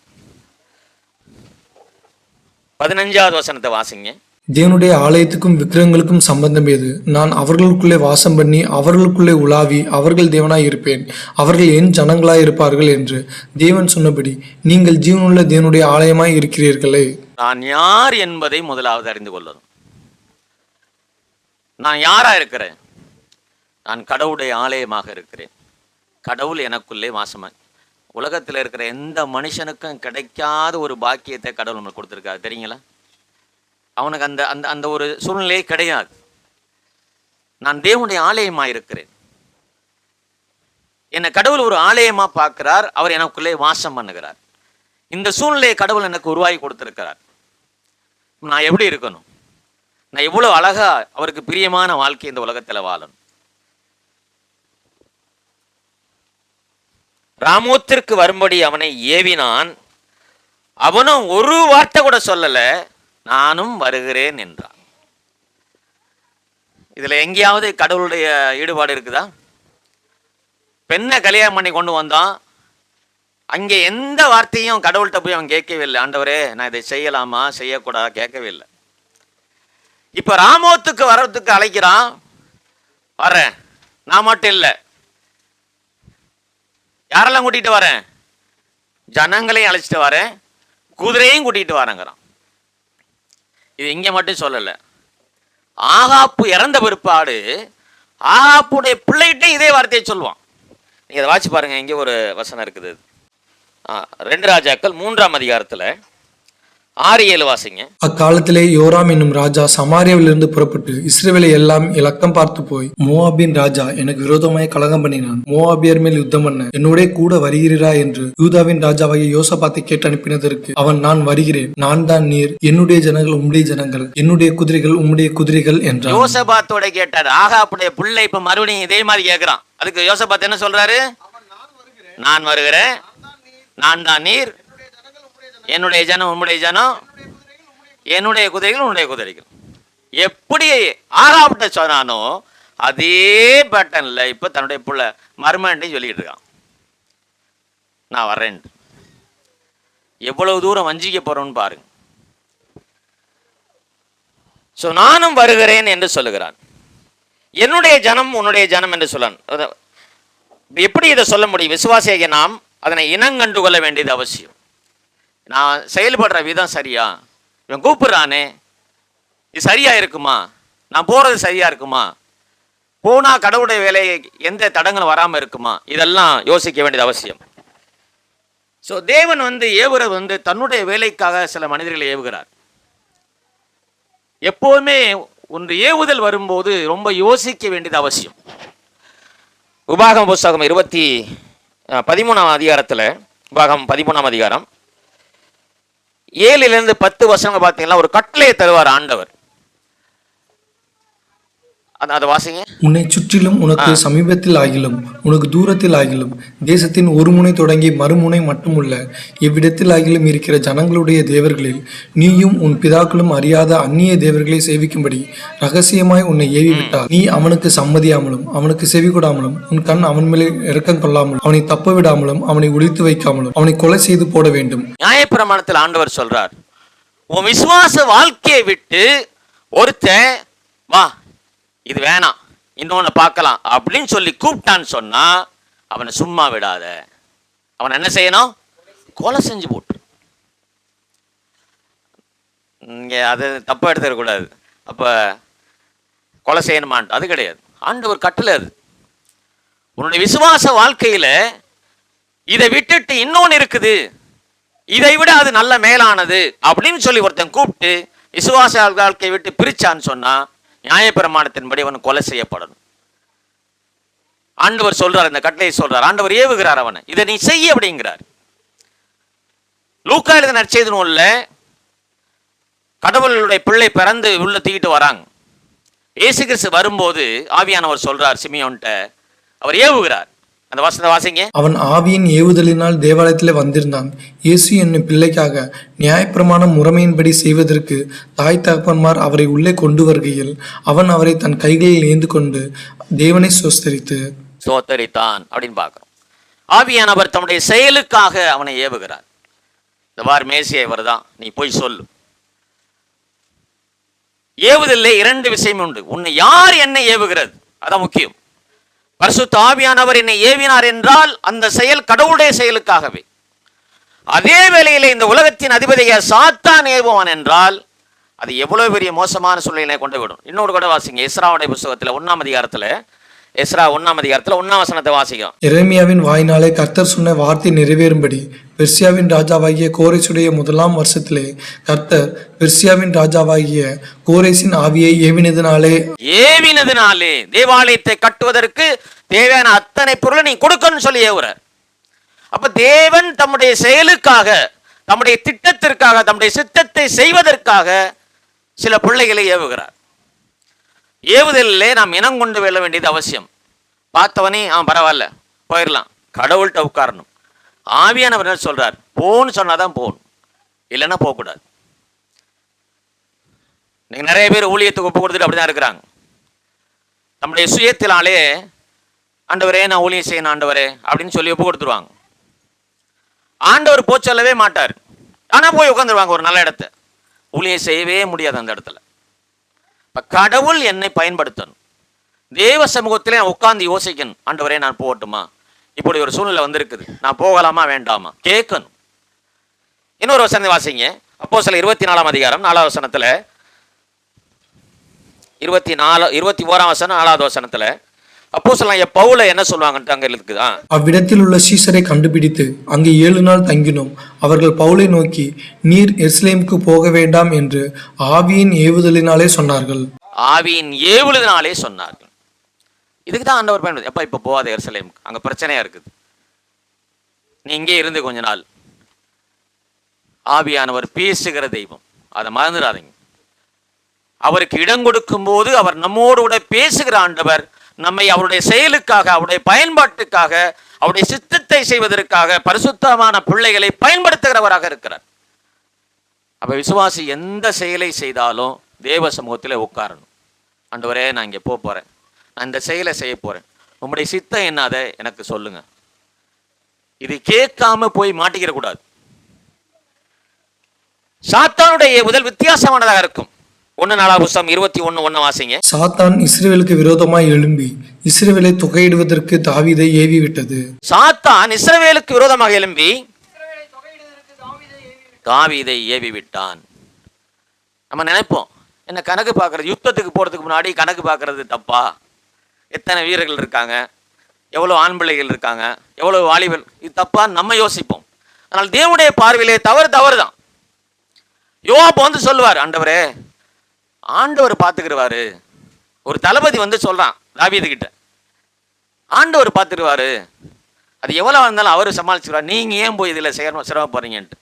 15வது வசனத்தை வாசிங்க. தேவனுடைய ஆலயத்துக்கும் விக்கிரகங்களுக்கும் சம்பந்தம் ஏது? நான் அவர்களுக்குள்ளே வாசம் பண்ணி அவர்களுக்குள்ளே உலாவி அவர்கள் தேவனாய் இருப்பேன், அவர்கள் என் ஜனங்களாய் இருப்பார்கள் என்று தேவன் சொன்னபடி நீங்கள் ஜீவனுள்ள தேவனுடைய ஆலயமாய் இருக்கிறீர்களே. நான் யார் என்பதை முதலாவது அறிந்து கொள்ளணும். நான் யாரா இருக்கிறேன்? நான் கடவுளுடைய ஆலயமாக இருக்கிறேன். கடவுள் எனக்குள்ளே வாசமாய். உலகத்தில் இருக்கிற எந்த மனுஷனுக்கும் கிடைக்காத ஒரு பாக்கியத்தை கடவுள் நம்மளுக்கு கொடுத்துருக்காரு தெரியுங்களா? அவனுக்கு அந்த அந்த அந்த ஒரு சூழ்நிலையே கிடையாது. நான் தேவனுடைய ஆலயமா இருக்கிறேன். என்னை கடவுள் ஒரு ஆலயமா பார்க்கிறார், அவர் எனக்குள்ளே வாசம் பண்ணுகிறார். இந்த சூழ்நிலையை கடவுள் எனக்கு உருவாக்கி கொடுத்திருக்கிறார். நான் எப்படி இருக்கணும்? நான் எவ்வளவு அழகா அவருக்கு பிரியமான வாழ்க்கை இந்த உலகத்துல வாழணும். ராமோத்திற்கு வரும்படி அவனை ஏவினான். அவனும் ஒரு வார்த்தை கூட சொல்லல, நானும் வருகிறேன் என்றான். இதுல எங்கேயாவது கடவுளுடைய ஈடுபாடு இருக்குதா? பெண்ணை கல்யாணம் பண்ணி கொண்டு வந்தான், அங்கே எந்த வார்த்தையும் கடவுள்கிட்ட போய் அவன் கேட்கவே இல்லை. ஆண்டவரே நான் இதை செய்யலாமா செய்யக்கூடாதா கேட்கவே இல்லை. இப்ப ராமோத்துக்கு வர்றதுக்கு அழைக்கிறான், வரேன். நான் மட்டும் இல்லை, யாரெல்லாம் கூட்டிட்டு வரேன்? ஜனங்களையும் அழைச்சிட்டு வரேன், குதிரையும் கூட்டிட்டு வரேங்கிறான். இது இங்க மட்டும் சொல்லல, ஆகாப்பு இறந்த பிற்பாடு ஆகாப்புடைய பிள்ளைகிட்ட இதே வார்த்தையை சொல்லுவான். நீங்க அதை வாட்சி பாருங்க. இங்கே ஒரு வசனம் இருக்குது, 2 ராஜாக்கள் 3ஆம் அதிகாரத்துல 6-7 வாசிங்க. அக்காலத்திலே யோராம் என்னும் ராஜா சமாரியாவிலிருந்து புறப்பட்டு இஸ்ரவேலை எல்லாம் இலக்கம் பார்த்து போய், மோவாபின் ராஜா எனக்கு விரோதமாய் கலகம் பண்ணினான், மோவாபியர் மேல் யுத்தம் பண்ண என்னோட கூட வருகிறீரா என்று யூதாவின் ராஜாவாகிய யோசபாத்தை கேட்டு அனுப்பினதற்கு அவன், நான் வருகிறேன், நான் தான் நீர், என்னுடைய ஜனங்கள் உம்முடைய ஜனங்கள், என்னுடைய குதிரைகள் உம்முடைய குதிரைகள் என்றான். யோசபாத்தோட கேட்டார். ஆகாப்புடைய பிள்ளை இப்ப மறுபடியும் இதே மாதிரி கேட்கிறான். அதுக்கு யோசபாத் என்ன சொல்றாரு? நான் வருகிறேன், நான் தான் நீர், என்னுடைய ஜனம் உம்முடைய ஜனம், என்னுடைய குதிரைகள் உன்னுடைய குதிரைகள். எப்படி ஆகாப்ட சொன்னானோ அதே பேட்டர்ன்ல இப்ப தன்னுடைய புள்ள மருமன்ட்டையும் சொல்லிட்டு இருக்கான், நான் வர்றேன். எவ்வளவு தூரம் வஞ்சிக்க போறோம்னு பாருங்க. நானும் வருகிறேன் என்று சொல்லுகிறான். என்னுடைய ஜனம் உன்னுடைய ஜனம் என்று சொல்லான். எப்படி இதை சொல்ல முடியும்? விசுவாசியாக நாம் அதனை இனங்கண்டு கொள்ள வேண்டியது அவசியம். நான் செயல்படுற விதம் சரியா? இவன் கூப்பிடுறானே, இது சரியா இருக்குமா? நான் போறது சரியா இருக்குமா? போனா கடவுளுடைய வேலை எந்த தடங்களும் வராமல் இருக்குமா? இதெல்லாம் யோசிக்க வேண்டியது அவசியம். தேவன் ஏவுறது தன்னுடைய வேலைக்காக சில மனிதர்களை ஏவுகிறார். எப்போதுமே ஒன்று ஏவுதல் வரும்போது ரொம்ப யோசிக்க வேண்டியது அவசியம். உபாகம புஸ்தகம் 13ஆம் அதிகாரத்தில், உபாகமம் 13ஆம் அதிகாரம் 7 10 வசனங்கள் பார்த்தீங்கன்னா ஒரு கட்டளையை தருவார் ஆண்டவர். அதை வாசிங்க. உன்னை சுற்றிலும் உனக்கு சமீபத்தில் ஆகிலும் உனக்கு தூரத்தில் ஆகிலும் தேசத்தின் ஒரு முனை தொடங்கி மறுமுனை மட்டுமுள்ள எவ்விடத்தில் ஆகிலும் இருக்கிற ஜனங்களுடைய தேவர்களில் நீயும் உன் பிதாக்களும் அறியாத அந்நிய தேவர்களை சேவிக்கும்படி ரகசியமாய் உன்னை ஏவி விட்டால் நீ அவனுக்கு சம்மதியாமலும் அவனுக்கு செவி கொடாமலும் உன் கண் அவன் மேலே இரக்கம் கொள்ளாமலும் அவனை தப்ப விடாமலும் அவனை ஒழித்து வைக்காமலும் அவனை கொலை செய்து போட வேண்டும். நியாயப்பிரமாணத்தில் ஆண்டவர் சொல்றார், உன் விசுவாச வாழ்க்கையை விட்டு ஒருத்தன் வா இது வேணாம் இன்னொன்னு பார்க்கலாம் அப்படின்னு சொல்லி கூப்பிட்டான்னு சொன்னா அவனை சும்மா விடாத. அவன் என்ன செய்யணும்? கொலை செஞ்சு போட்டு. இங்க அது தப்பா எடுத்துக்கூடாது. அப்ப கொலை செய்யணுமான் அது கிடையாது. ஆண்டவர் கட்டளை அது. உன்னுடைய விசுவாச வாழ்க்கையில இதை விட்டுட்டு இன்னொன்னு இருக்குது, இதை விட அது நல்ல மேலானது அப்படின்னு சொல்லி ஒருத்தன் கூப்பிட்டு விசுவாச வாழ்க்கையை விட்டு பிரிச்சான்னு சொன்னா நியாயப்பிரமாணத்தின்படி அவன் கொலை செய்யப்படணும். ஆண்டவர் சொல்றார், இந்த கட்டளையை சொல்றார், ஆண்டவர் ஏவுகிறார் அவனை, இதை நீ செய்ய அப்படிங்கிறார். லூக்கா எழுதின நற்செய்தி நூல்ல கடவுளுடைய பிள்ளை பிறந்து உள்ள தூக்கிட்டு வராங்க. இயேசு கிறிஸ்து வரும்போது ஆவியானவர் சொல்றார் சிமியோன்ட்ட, அவர் ஏவுகிறார். அந்த வசனத்தை வாசிங்க. அவன் ஆவியின் ஏவுதலினால் தேவாலயத்தில் வந்திருந்தான். இயேசு என்னும் பிள்ளைக்காக நியாயப்பிரமாணம் முறைமையின்படி செய்வதற்கு தாய் தகப்பன்மார் அவரை உள்ளே கொண்டு வருகையில் அவன் அவரை தன் கைகளில் ஏந்து கொண்டு தேவனை சோத்தரித்தான் அப்படின்னு பார்க்கிறோம். ஆவியானவர் தம்முடைய செயலுக்காக அவனை ஏவுகிறார். இந்த வார் மேசியா இவர்தான், நீ போய் சொல்லு. ஏவுதல்ல 2 விஷயம் உண்டு. உன்னை யார் என்னை ஏவுகிறது, அதான் முக்கியம். பரிசுத்த ஆவியானவர் என்னை ஏவினார் என்றால் அந்த செயல் கடவுளுடைய செயலுக்காகவே. அதே வேளையிலே இந்த உலகத்தின் அதிபதியை சாத்தான் ஏவுவான் என்றால் அது எவ்வளவு பெரிய மோசமான சூழ்நிலை கொண்டு விடும். இன்னொரு கூட வாசிங்க, எஸ்ராவுடைய புத்தகத்தில் 1ஆம் அதிகாரத்தில், எஸ்ரா 1ஆம் அதிகாரத்தில் 1ஆம் வசனத்தை வாசிக்கும். எரேமியாவின் வாயினாலே கர்த்தர் சொன்ன வார்த்தை நிறைவேறும்படி பெர்சியாவின் ராஜாவாகிய கோரேசுடைய 1ஆம் வருஷத்திலே கர்த்தர் பெர்சியாவின் ராஜாவாகிய கோரேசின் ஆவியை ஏவினதினாலே தேவாலயத்தை கட்டுவதற்கு தேவையான அத்தனை பொருளை நீ கொடுக்கணும்னு சொல்லி ஏவுறார். அப்ப தேவன் தம்முடைய செயலுக்காக, தம்முடைய திட்டத்திற்காக, தம்முடைய சித்தத்தை செய்வதற்காக சில பிள்ளைகளை ஏவுகிறார். ஏவுதலிலே நாம் இனம் கொண்டு வெல்ல வேண்டியது அவசியம். பார்த்தவனே பரவாயில்ல போயிடலாம், கடவுள்கிட்ட உட்காரணும். ஆவியானவர் சொல்றார், போன்னு சொன்னாதான் போகணும், இல்லைன்னா போகக்கூடாது. நீங்க நிறைய பேர் ஊழியத்துக்கு ஒப்பு கொடுத்துட்டு அப்படிதான் இருக்கிறாங்க. நம்முடைய சுயத்தினாலே ஆண்டவரே நான் ஊழியம் செய்யணும் ஆண்டவரே அப்படின்னு சொல்லி ஒப்பு கொடுத்துருவாங்க. ஆண்டவர் போய் சொல்லவே மாட்டார், ஆனா போய் உட்காந்துருவாங்க ஒரு நல்ல இடத்த. ஊழியம் செய்யவே முடியாது அந்த இடத்துல. இப்ப கடவுள் என்னை பயன்படுத்தணும். தேவ சமூகத்திலே உட்கார்ந்து யோசிக்கணும், ஆண்டவரே நான் போகட்டுமா, இப்படி ஒரு சூழ்நிலை வந்திருக்குது, நான் போகலாமா வேண்டாமா கேட்கணும். இன்னொரு வசனத்தை வாசிங்க, அப்போஸ்தலர் 24ஆம் அதிகாரம் 4ஆம் வசனத்துல, 21ஆம் வசனம் 4வது வசனத்துல அப்போஸ்தலனாகிய பவுலை என்ன சொல்லுவாங்கன்ட்டு அங்க இருக்குது. அவ்விடத்தில் உள்ள சீசரை கண்டுபிடித்து அங்கே 7 நாள் தங்கினோம். அவர்கள் பவுலை நோக்கி, நீர் எருசலேமுக்கு போக வேண்டாம் என்று ஆவியின் ஏவுதலினாலே சொன்னார்கள். ஆவியின் ஏவுதலினாலே சொன்னார்கள். இதுக்கு தான் ஆண்டவர் பயன்படுது. எப்ப இப்ப போகாத எருசலேமுக்கு, அங்க பிரச்சனையா இருக்குது, நீ இங்கே இருந்து கொஞ்ச நாள். ஆவியானவர் பேசுகிற தெய்வம், அதை மறந்துடாதீங்க. அவருக்கு இடம் கொடுக்கும் போது அவர் நம்மோடு கூட பேசுகிற ஆண்டவர் நம்மை அவருடைய செயலுக்காக, அவருடைய பயன்பாட்டுக்காக, அவருடைய சித்தத்தை செய்வதற்காக பரிசுத்தமான பிள்ளைகளை பயன்படுத்துகிறவராக இருக்கிறார். அப்ப விசுவாசி எந்த செயலை செய்தாலும் தேவ சமூகத்தில் உட்காரணும். ஆண்டவரே நான் இங்கே போறேன், நான் இந்த செயலை செய்ய போறேன், உங்களுடைய சித்தம் என்ன அதை எனக்கு சொல்லுங்க. இது கேட்காம போய் மாட்டிக்கிற கூடாது. சாத்தானுடைய முதல் வித்தியாசமானதாக இருக்கும். 1 புத்தகம் 21:1 வாசிங்க. சாத்தான் இஸ்ரவேலுக்கு விரோதமாய் எழும்பி இஸ்ரவேலை தொகையிடுவதற்கு தாவீதை ஏவி விட்டது. சாத்தான் இஸ்ரவேலுக்கு விரோதமாக எழும்பி தாவீதை ஏவி விட்டான். நம்ம நினைப்போம், என்ன கணக்கு பார்க்கறது, யுத்தத்துக்கு போறதுக்கு முன்னாடி கணக்கு பார்க்கறது தப்பா? எத்தனை வீரர்கள் இருக்காங்க, எவ்வளவு ஆண் பிள்ளைகள் இருக்காங்க, எவ்வளவு வாலிபர், இது தப்பான்னு நம்ம யோசிப்போம். ஆனால் தேவனுடைய பார்வையிலே தவறு தான். யோவாப் வந்து சொல்லுவார், ஆண்டவரே ஆண்டவர் பார்த்துக்கிடுவாரு. ஒரு தளபதி வந்து சொல்றான் தாவீது கிட்ட, ஆண்டவர் பார்த்துருவாரு, அது எவ்வளவு இருந்தாலும் அவரு சமாளிச்சுருவார், நீங்க ஏன் போய் இதுல சிரமப்படுறீங்கன்ட்டு.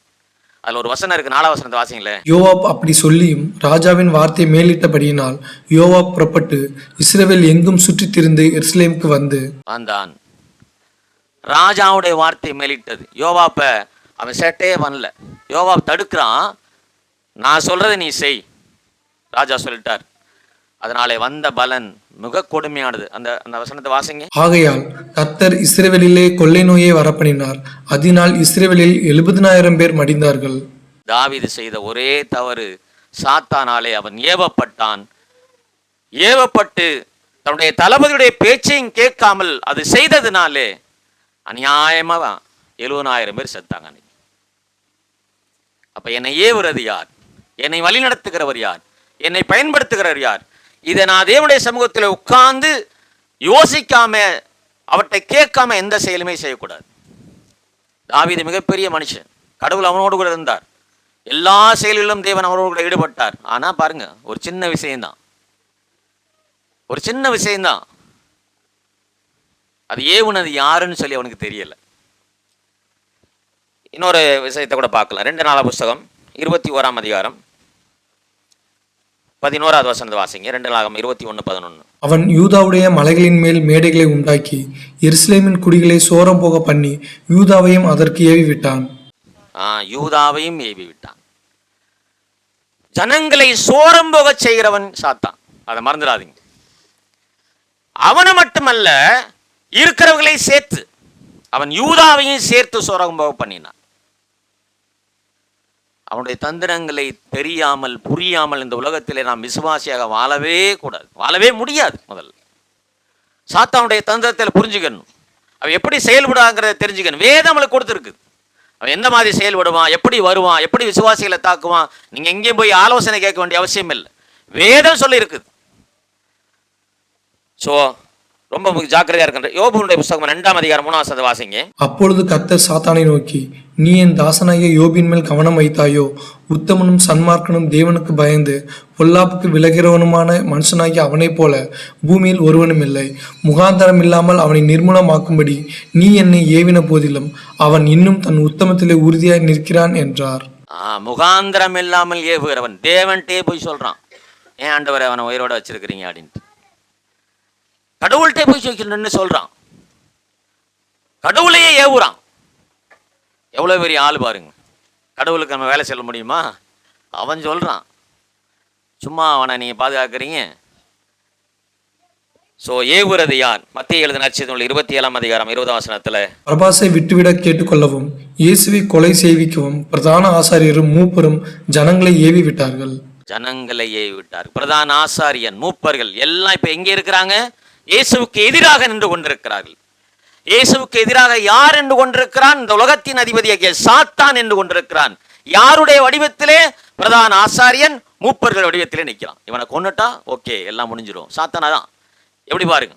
அதுல ஒரு வசனம் இருக்கு, 4ஆம் வசனத்தை வாசிங்களேன். யோவாப் அப்படி சொல்லியும் ராஜாவின் வார்த்தை மேலிட்டபடியினால் யோவாப் புறப்பட்டு இஸ்ரவேல் எங்கும் சுற்றித் திரிந்து எருசலேமுக்கு வந்தான். ராஜாவுடைய வார்த்தை மேலிட்டது. யோவாப்ப அவன் சேட்டையே பண்ணல. யோவாப் தடுக்கிறான், நான் சொல்றதை நீ செய், ராஜா சொல்லிட்டார். அதனாலே வந்த பலன் மிக கொடுமையானது. அந்த அந்த வசனத்தை வாசிங்க. ஆகையால் கர்த்தர் இஸ்ரவேலிலே கொள்ளை நோயை வரப்பண்ணினார், அதனால் இஸ்ரவேலில் 70,000 பேர் மடிந்தார்கள். தாவீது செய்த ஒரே தவறு, சாத்தானாலே அவன் ஏவப்பட்டான். ஏவப்பட்டு தன்னுடைய தளபதியுடைய பேச்சையும் கேட்காமல் அது செய்ததுனாலே அநியாயமா 70,000 பேர் செத்தாங்க. அப்ப என்னை ஏவுறது யார்? என்னை வழி நடத்துகிறவர் யார்? என்னை பயன்படுத்துகிறவர் யார்? இதை நான் தேவனுடைய சமூகத்தில் உட்கார்ந்து யோசிக்காம அவற்றை கேட்காம எந்த செயலுமே செய்யக்கூடாது. தாவீது மிகப்பெரிய மனுஷன், கடவுள் அவனோடு கூட இருந்தார், எல்லா செயலிலும் தேவன் அவனோடு கூட ஈடுபட்டார். ஆனா பாருங்க, ஒரு சின்ன விஷயம்தான், ஒரு சின்ன விஷயம்தான், அது ஏவுனது யாருன்னு சொல்லி அவனுக்கு தெரியல. இன்னொரு விஷயத்தை கூட பார்க்கலாம். 2 நாளாகமம் புஸ்தகம் 21ஆம் அதிகாரம் 11வது வசனத்தை வாசிங்க. 2 நாளாகமம் 21:11. அவன் யூதாவுடைய மலைகளின் மேல் மேடைகளை உண்டாக்கி எருசலேமின் குடிகளை சோரம் போக பண்ணி யூதாவையும் அதற்கு ஏவி விட்டான். யூதாவையும் ஏவி விட்டான். ஜனங்களை சோரம் போக செய்கிறவன் சாத்தான், அதை மறந்துடாதீங்க. அவனை மட்டுமல்ல, இருக்கிறவர்களை சேர்த்து அவன் யூதாவையும் சேர்த்து சோரம் போக பண்ணினான். அவனுடைய தந்திரங்களை தெரியாமல் புரியாமல் இந்த உலகத்திலே நாம் விசுவாசியாக வாழவே கூடாது, வாழவே முடியாது. முதல்ல சாத்தானுடைய தந்திரத்தில் புரிஞ்சுக்கணும், அவன் எப்படி செயல்படாங்கிறத தெரிஞ்சுக்கணும். வேதம் அவளுக்கு கொடுத்துருக்கு, அவன் எந்த மாதிரி செயல்படுவான், எப்படி வருவான், எப்படி விசுவாசிகளை தாக்குவான். நீங்க எங்கேயும் போய் ஆலோசனை கேட்க வேண்டிய அவசியம் இல்லை, வேதம் சொல்லி இருக்குது. ஸோ ரொம்ப ஜாக்கிரதையா இருக்கின்ற யோபுடைய புத்தகம் 2ஆம் அதிகாரம் 3ஆம் வசனத்தை வாசிங்க. அப்பொழுது கர்த்தர் சாத்தானை நோக்கி, நீ என் தாசனாகிய யோபின் மேல் கவனம் வைத்தாயோ? உத்தமனும் சன்மார்க்கனும் தேவனுக்கு பயந்து பொல்லாப்புக்கு விலகிறவனுமான மனுஷனாகிய அவனைப் போல பூமியில் ஒருவனும் இல்லை. முகாந்தரம் இல்லாமல் அவனை நிர்மூலமாக்கும்படி நீ என்னை ஏவின போதிலும் அவன் இன்னும் தன் உத்தமத்திலே உறுதியாய் நிற்கிறான் என்றார். முகாந்திரம் இல்லாமல் ஏவுகிறவன் தேவன்ட்டே போய் சொல்றான், ஏன் ஆண்டவரை அவனை உயிரோட வச்சிருக்கிறீங்க அப்படின்ட்டு. கடவுள்கிட்டே போய் சொல்லணும்னு சொல்றான், கடவுளையே ஏவுறான். எவ்வளவு பெரிய ஆள் பாருங்க. கடவுளுக்கு நம்ம வேலை சொல்ல முடியுமா? அவன் சொல்றான், சும்மா அவனை நீங்க பாதுகாக்கிறீங்க. சோ ஏவுறது யார்? மத்திய எழுதின நற்செய்தி 27ஆம் அதிகாரம் 20ஆம் வசனத்துல, பரபாசை விட்டுவிட கேட்டுக்கொள்ளவும் இயேசுவை கொலை செய்விக்கவும் பிரதான ஆசாரியரும் மூப்பரும் ஜனங்களை ஏவி விட்டார்கள். ஜனங்களை ஏவி விட்டார். பிரதான ஆசாரியன் மூப்பர்கள் எல்லாம் இப்ப எங்கே இருக்கிறாங்க? இயேசுவுக்கு எதிராக நின்று கொண்டிருக்கிறார்கள். இயேசுவுக்கு எதிராக யார் என்று கொண்டிருக்கிறான்? இந்த உலகத்தின் அதிபதியாகிய சாத்தான் என்று கொண்டிருக்கிறான். யாருடைய வடிவத்திலே? பிரதான ஆசாரியன் மூப்பர்கள் வடிவத்திலே நிற்கிறான். இவனை கொன்னுட்டா ஓகே, எல்லாம் முடிஞ்சிடும். சாத்தானா தான். எப்படி பாருங்க,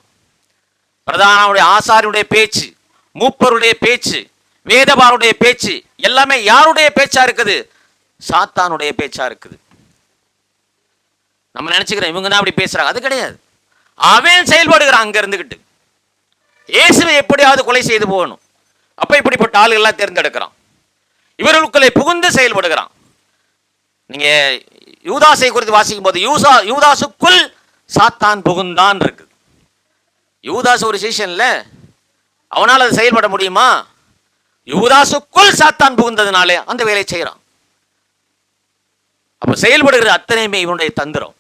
பிரதானுடைய ஆசாரியனுடைய பேச்சு, மூப்பருடைய பேச்சு, வேதபாருடைய பேச்சு எல்லாமே யாருடைய பேச்சா இருக்குது? சாத்தானுடைய பேச்சா இருக்குது. நம்ம நினைச்சுக்கிறோம் இவங்க தான் அப்படி பேசுறாங்க, அது கிடையாது. அவன் செயல்படுகிறான் அங்க இருந்துகிட்டு. இயேசுவை எப்படியாவது கொலை செய்து போகணும், அப்ப இப்படிப்பட்ட ஆளுகள்லாம் தேர்ந்தெடுக்கிறான், இவர்களுக்குள்ளே புகுந்து செயல்படுகிறான். நீங்க யூதாசை குறித்து வாசிக்கும் போது யூதாசுக்குள் சாத்தான் புகுந்தான் இருக்கு. யூதாஸ் ஒரு சீசன்ல, அவனால் அது செயல்பட முடியுமா? யூதாசுக்குள் சாத்தான் புகுந்ததுனாலே அந்த வேலையை செய்யறான். அப்ப செயல்படுகிற அத்தனையுமே இவனுடைய தந்திரம்.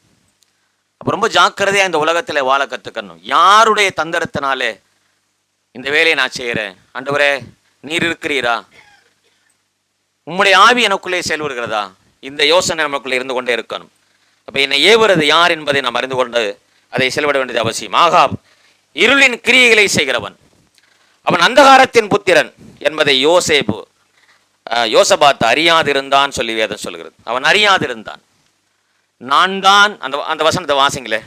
அப்ப ரொம்ப ஜாக்கிரதையா இந்த உலகத்தில் வாழ கத்துக்கணும். யாருடைய தந்திரத்தினாலே இந்த வேலையை நான் செய்யறேன்? ஆண்டவரே நீர் இருக்கிறீரா? உம்முடைய ஆவி எனக்குள்ளே செயல்படுகிறதா? இந்த யோசனை நமக்குள்ளே இருந்து கொண்டே இருக்கணும். அப்ப என்னை ஏவுறது யார் என்பதை நாம் அறிந்து கொண்டு அதை செயல்பட வேண்டியது அவசியம். ஆகாப் இருளின் கிரியைகளை செய்கிறவன், அவன் அந்தகாரத்தின் புத்திரன் என்பதை யோசபாத் அறியாதிருந்தான் சொல்லி வேதம் சொல்கிறது. அவன் அறியாதிருந்தான். நான் தான் அந்த வசனத்தை வாசிங்களே,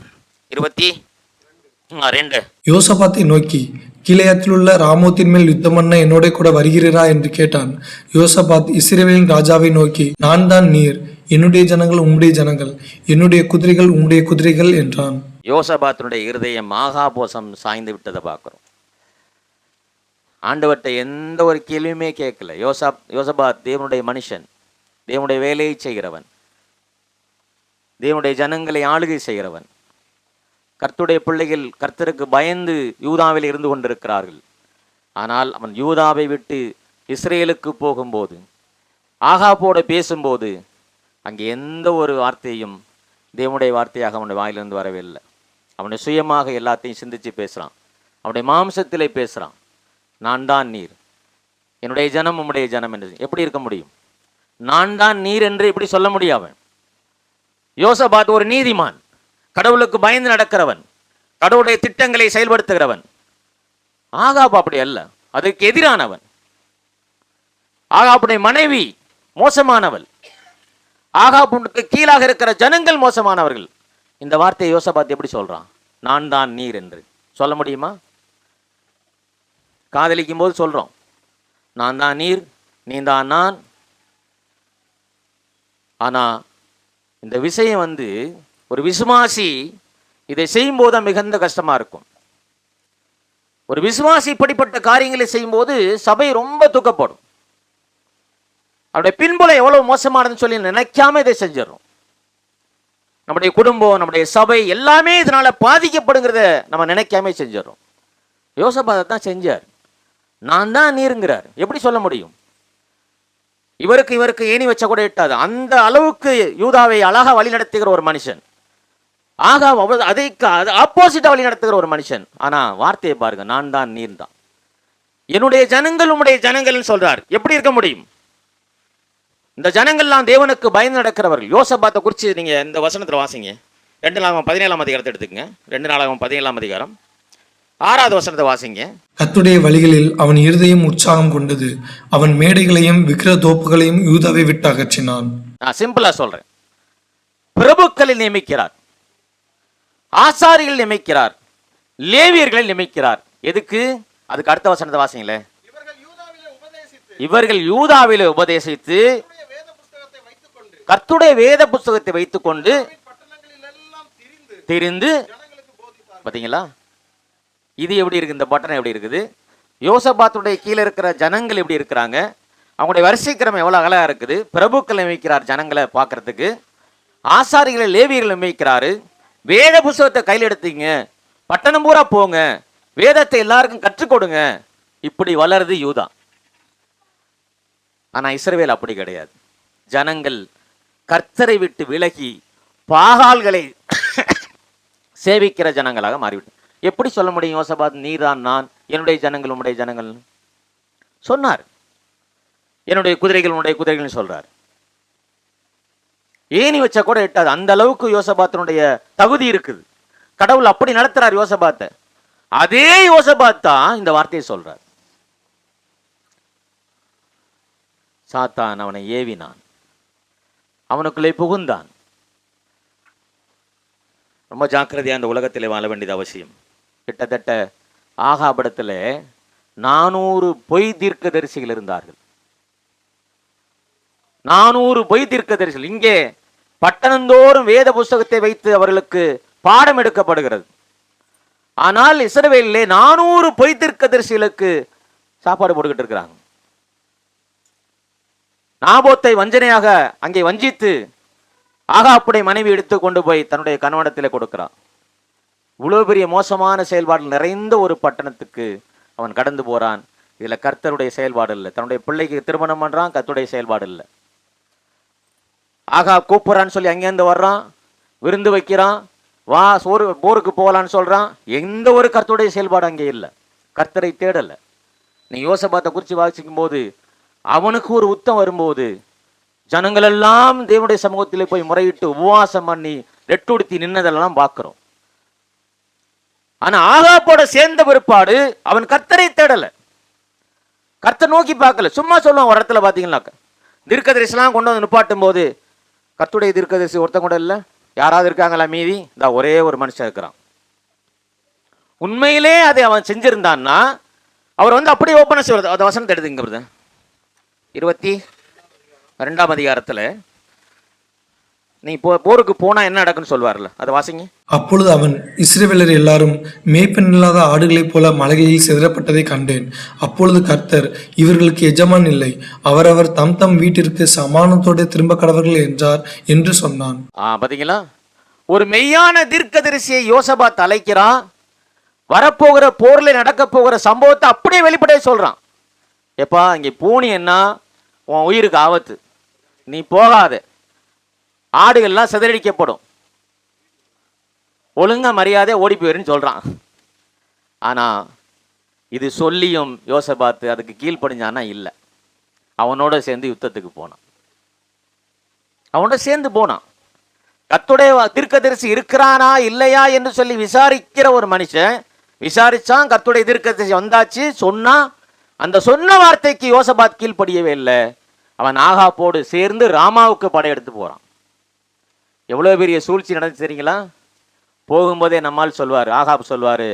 22. யோசபாத்தை நோக்கி, கீலேயாத்தில் உள்ள ராமோத்தின் மேல் யுத்தம் பண்ண என்னோட கூட வருகிறீரா என்று கேட்டான். யோசபாத் இஸ்ரவேலின் ராஜாவை நோக்கி, நான் தான் நீர், என்னுடைய ஜனங்கள் உம்முடைய ஜனங்கள், என்னுடைய குதிரைகள் உம்முடைய குதிரைகள் என்றான். யோசபாத்தினுடைய இருதயம் ஆகாபோசம் சாய்ந்து விட்டதை பார்க்குறோம். ஆண்டவர்கிட்ட எந்த ஒரு கேள்வியுமே கேட்கல. யோசபாத் தேவனுடைய மனுஷன், தேவனுடைய வேலையை செய்கிறவன், தேவனுடைய ஜனங்களை ஆளுகை செய்கிறவன். கர்த்தருடைய பிள்ளைகள் கர்த்தருக்கு பயந்து யூதாவில் இருந்து கொண்டிருக்கிறார்கள். ஆனால் அவன் யூதாவை விட்டு இஸ்ரேலுக்கு போகும்போது, ஆகாபோடு பேசும்போது, அங்கே எந்த ஒரு வார்த்தையும் தேவனுடைய வார்த்தையாக அவனுடைய வாயிலிருந்து வரவே இல்லை. அவனுடைய சுயமாக எல்லாத்தையும் சிந்திச்சு பேசுகிறான். அவனுடைய மாம்சத்திலே பேசுகிறான். நான் தான் நீர், என்னுடைய ஜனம் உம்முடைய ஜனம் என்று எப்படி இருக்க முடியும்? நான் தான் நீர் என்று எப்படி சொல்ல முடியும்? அவன் யோசபாத் ஒரு நீதிமான், கடவுளுக்கு பயந்து நடக்கிறவன், கடவுளுடைய திட்டங்களை செயல்படுத்துகிறவன். ஆகாப் அப்படி அல்ல, அதற்கு எதிரானவன். ஆகாப்புடைய மனைவி மோசமானவள், ஆகாப்புக்கு கீழாக இருக்கிற ஜனங்கள் மோசமானவர்கள். இந்த வார்த்தையை யோசபாத் எப்படி சொல்றான்? நான் தான் நீர் என்று சொல்ல முடியுமா? காதலிக்கும் போது சொல்றோம், நான் தான் நீர், நீ தான் நான். ஆனா இந்த விஷயம் ஒரு விசுவாசி இதை செய்யும் போது மிகுந்த கஷ்டமா இருக்கும். ஒரு விசுவாசி இப்படிப்பட்ட காரியங்களை செய்யும் போது சபை ரொம்ப துக்கப்படும். அவருடைய பின்புலம் எவ்வளவு மோசமானதுன்னு சொல்லி நினைக்காம இதை செஞ்சிடறோம். நம்முடைய குடும்பம், நம்முடைய சபை எல்லாமே இதனால பாதிக்கப்படுங்கிறத நம்ம நினைக்காம செஞ்சிடறோம். யோசபாத் தான் செஞ்சார். நான் தான் நீருங்கிறார். எப்படி சொல்ல முடியும்? இவருக்கு ஏணி வச்ச கூட எட்டாது. அந்த அளவுக்கு யூதாவை அழகா வழி நடத்துகிற ஒரு மனுஷன், அதுக்கு ஆப்போசிட்டா வழி நடத்துகிற ஒரு மனுஷன். ஆனா வார்த்தையை பாருங்க, நான் தான் நீர் தான், என்னுடைய ஜனங்கள் உம்முடைய ஜனங்கள் சொல்றார். எப்படி இருக்க முடியும்? இந்த ஜனங்கள்லாம் தேவனுக்கு பயந்து நடக்கிறவர்கள். யோசபாத்தை குறித்து நீங்க இந்த வசனத்தில் வாசிங்க. 2 நாளாகமம் 17ஆம் அதிகாரத்தை எடுத்துக்கங்க. 2 நாளாகமம் 17ஆம் அதிகாரம் 6வது வசனத்தை வாசிங்க. கர்த்தருடைய வழிகளில் அவன் இருதயம் உற்சாகம் கொண்டது, அவன் மேடைகளையும் விக்கிர தோப்புகளையும் யூதாவை விட்டு அகற்றினான். நான் சிம்பிளா சொல்றேன். பிரபுக்களை நியமிக்கிறார், ஆசாரிகள் நியமிக்கிறார், லேவியர்களை நியமிக்கிறார். எதுக்கு? அதுக்கு அடுத்த வசனத்தை வாசிங்களே. இவர்கள் யூதாவிலே உபதேசித்து கர்த்தருடைய வேத புஸ்தகத்தை வைத்துக்கொண்டு திரிந்து. பாத்தீங்களா இது எப்படி இருக்கு? இந்த பட்டணம் எப்படி இருக்குது? யோசபாத்துடைய கீழே இருக்கிற ஜனங்கள் எப்படி இருக்கிறாங்க? அவங்களுடைய வரிசைக்கிரமம் எவ்வளவு அழகா இருக்குது. பிரபுக்கள் நியமிக்கிறார் ஜனங்களை பார்க்கறதுக்கு, ஆசாரிகளை லேவியர்கள் நியமிக்கிறாரு. வேத புஸ்தகத்தை கையில் எடுத்தீங்க, பட்டணம் பூரா போங்க, வேதத்தை எல்லாருக்கும் கற்றுக் கொடுங்க. இப்படி வளருது யூதா. ஆனா இஸ்ரவேல் அப்படி கிடையாது. ஜனங்கள் கர்த்தரை விட்டு விலகி பாகால்களை சேவிக்கிற ஜனங்களாக மாறிவிட்டு. எப்படி சொல்ல முடியும் யோசபாத் நீதான் நான், என்னுடைய ஜனங்கள் உம்முடைய ஜனங்கள் சொன்னார். என்னுடைய குதிரைகள் உன்னுடைய குதிரைகள் சொல்றார். ஏணி வச்சா கூட எட்டாது. அந்த அளவுக்கு யோசபாத்தினுடைய தகுதி இருக்குது. கடவுள் அப்படி நடத்துறார் யோசபாத்தை. அதே யோசபாத் தான் இந்த வார்த்தையை சொல்றார். சாத்தான் அவனை ஏவினான், அவனுக்குள்ளே புகுந்தான். ரொம்ப ஜாக்கிரதையா அந்த உலகத்திலே வாழ வேண்டியது அவசியம். கிட்டத்தட்ட ஆகாபடத்தில் 400 பொய் தீர்க்கதரிசிகள் இருந்தார்கள். 400 பொய் தீர்க்கதரிசிகள். இங்கே பட்டணந்தோறும் வேத புஸ்தகத்தை வைத்து அவர்களுக்கு பாடம் எடுக்கப்படுகிறது. ஆனால் இஸ்ரவேலிலே 400 பொய் தீர்க்கதரிசிகளுக்கு சாப்பாடு போட்டுக்கிட்டு இருக்கிறாங்க. நாபோத்தை வஞ்சனையாக அங்கே வஞ்சித்து ஆகாப்புடைய மனைவி எடுத்து கொண்டு போய் தன்னுடைய கணவனிடத்திலே கொடுக்கிறான். இவ்வளவு பெரிய மோசமான செயல்பாடு நிறைந்த ஒரு பட்டணத்துக்கு அவன் கடந்து போறான். இதுல கர்த்தருடைய செயல்பாடு இல்லை. தன்னுடைய பிள்ளைக்கு திருமணம் பண்றான், கர்த்தருடைய செயல்பாடு இல்லை. ஆகா கூப்பிட்றான்னு சொல்லி அங்கேருந்து வர்றான், விருந்து வைக்கிறான், வா போருக்கு போகலான்னு சொல்றான். எந்த ஒரு கர்த்தருடைய செயல்பாடு அங்கே இல்லை. கர்த்தரை தேடலை. நீ யோசபாத்தை குறித்து வாசிக்கும் போது அவனுக்கு ஒரு உத்தம் வரும்போது ஜனங்கள் எல்லாம் தேவனுடைய சமூகத்திலே போய் முறையிட்டு உபவாசம் பண்ணி ரெட்டுடுத்தி நின்னதெல்லாம் பார்க்கிறோம். ஆனா ஆகாப்போட சேர்ந்த பிற்பாடு அவன் கர்த்தரை தேடல, கர்த்தர் நோக்கி பார்க்கல. சும்மா சொல்லுவான் ஒரு இடத்துல பாத்தீங்கன்னாக்க, தீர்க்கதரிசிலாம் கொண்டு வந்து நிப்பாட்டும் போது கர்த்தருடைய தீர்க்கதரிசி ஒருத்தன் கூட இல்லை. யாராவது இருக்காங்களா மீதி? இந்த ஒரே ஒரு மனுஷன் இருக்கிறான். உண்மையிலே அதை அவன் செஞ்சிருந்தான்னா அவர் அப்படியே ஓப்பனா சொல்றது. அந்த வசனத்தை எடுத்துங்க. 22ஆம் அதிகாரத்தில் நீ போருக்கு போனா என்ன நடக்குன்னு சொல்வார்ல, அதை வாசிங்க. அப்பொழுது அவன், இஸ்ரவேலர் எல்லாரும் மேய்ப்பன் இல்லாத ஆடுகளைப் போல மலைகளில் சிதறப்பட்டதை கண்டேன். அப்பொழுது கர்த்தர், இவர்களுக்கு எஜமான் இல்லை, அவரவர் தம் தம் வீட்டிற்கு சமானத்தோடு திரும்ப கடவர்கள் என்றார் என்று சொன்னான். பாத்தீங்களா, ஒரு மெய்யான தீர்க்கதரிசியை யோசபாத் அழைக்கிறான். வரப்போகிற போர்ல நடக்க போகிற சம்பவத்தை அப்படியே வெளிப்படையா சொல்றான். எப்பா இங்கே போனீன்னா உன் உயிருக்கு ஆபத்து, நீ போகாத, ஆடுகள்லாம் சிதறடிக்கப்படும், ஒழுங்கா மரியாதை ஓடி போயிருன்னு சொல்றான். ஆனா இது சொல்லியும் யோசபாத்து அதுக்கு கீழ்ப்படிஞ்சானா இல்லை. அவனோட சேர்ந்து யுத்தத்துக்கு போனான். அவனோட சேர்ந்து போனான். கர்த்தருடைய தீர்க்கதரிசி இருக்கிறானா இல்லையா என்று சொல்லி விசாரிக்கிற ஒரு மனுஷன் விசாரிச்சான். கர்த்தருடைய தீர்க்கதரிசி வந்தாச்சு சொன்னா, அந்த சொன்ன வார்த்தைக்கு யோசபாத் கீழ்ப்படியவே இல்லை. அவன் ஆகாப்போடு சேர்ந்து ராமாவுக்கு படையெடுத்து போறான். எவ்வளவு பெரிய சூழ்ச்சி நடந்து தெரியுங்களா? போகும்போதே நம்மால் சொல்வார், ஆகாப் சொல்வாரு,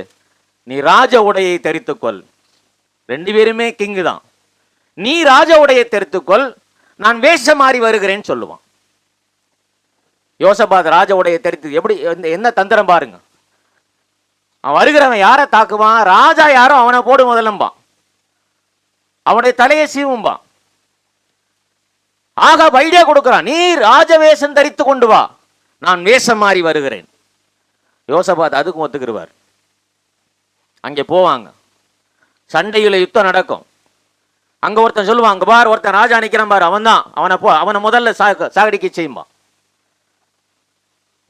நீ ராஜ உடையை தரித்துக்கொள். ரெண்டு பேருமே கிங்கு தான். நீ ராஜ உடையை தரித்துக்கொள், நான் வேஷம் மாறி வருகிறேன்னு சொல்லுவான். யோசபாத் ராஜ உடையை தரித்து எப்படி என்ன தந்திரம் பாருங்க. அவன் வருகிறவன் யாரை தாக்குவான்? ராஜா யாரோ அவனை போடு முதலம்பான், அவனுடைய தலையை சீவும்பான். ஆகாப் ஐடியா கொடுக்கிறான், நீ ராஜவேஷம் தரித்து கொண்டு வா, நான் வேஷம் மாறி வருகிறேன். யோசபாத் அதுக்கும் ஒத்துக்கிடுவார். அங்கே போவாங்க, சண்டையில் யுத்தம் நடக்கும். அங்க ஒருத்தன் சொல்லுவான், அங்க பார் ஒருத்தன் ராஜா நிக்கிறான் பார், அவன் தான், அவனை முதல்ல சாகடிக்க செய்யும்பா.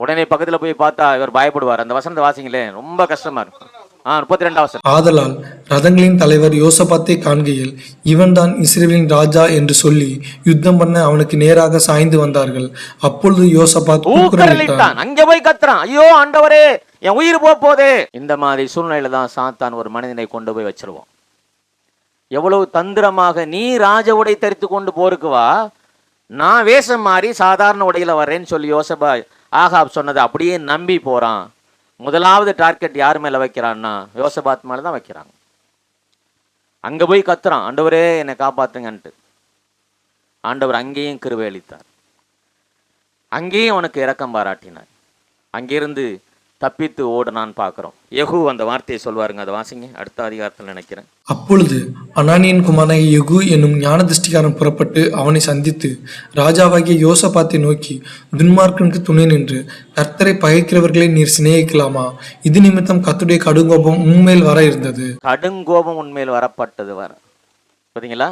உடனே பக்கத்துல போய் பார்த்தா இவர் பயப்படுவார். அந்த வசனத்தை வாசிங்களே, ரொம்ப கஷ்டமா இருக்கும். 32 வசனம். ஆதலால் ரதங்களின் தலைவர் யோசபாத்தை காண்கையில், இவன்தான் இஸ்ரவேலின் ராஜா என்று சொல்லி யுத்தம் பண்ண அவனுக்கு நேராக சாய்ந்து வந்தார்கள். அப்பொழுது யோசபாத் கூக்குரலிட்டான். அங்க போய் கத்துறான், ஐயோ ஆண்டவரே என் உயிர் போதே. இந்த மாதிரி சூழ்நிலையில தான் சாத்தான் ஒரு மனிதனை கொண்டு போய் வச்சிருவான். எவ்வளவு தந்திரமாக, நீ ராஜ உடை தரித்து கொண்டு போருக்கு வா, நான் வேஷம் மாறி சாதாரண உடையில வர்றேன்னு சொல்லி யோசபா ஆகாப் சொன்னதை அப்படியே நம்பி போறான். முதலாவது டார்கெட் யார் மேல வைக்கிறான்னா யோசபாத் மேல தான் வைக்கிறாங்க. அங்க போய் கத்துறான், ஆண்டவரே என்னை காப்பாத்துங்கன்ட்டு. ஆண்டவர் அங்கேயும் கிருபை அளித்தார், அங்கேயும் அவனுக்கு இரக்கம் பாராட்டினார். அங்கிருந்து தப்பித்து ஓடுனான்னு பார்க்கிறோம். யெகூ அந்த வார்த்தையை சொல்வாருங்க, அதை வாசிங்க, அடுத்த அதிகாரத்தில் நினைக்கிறேன். அப்பொழுது அனானியின் குமாரனாகிய யெகூ என்னும் ஞான திருஷ்டிக்காரன் புறப்பட்டு அவனை சந்தித்து ராஜாவாகிய யோசபாத்தை நோக்கி, துன்மார்க்கனுக்கு துணை நின்று கர்த்தரை பகைக்கிறவர்களை நீர் சிநேகிக்கலாமா? இது நிமித்தம் கர்த்தருடைய கடுங்கோபம் உண்மையில் வர இருந்தது. கடுங்கோபம் உண்மையில் வரப்பட்டது வர பார்த்தீங்களா?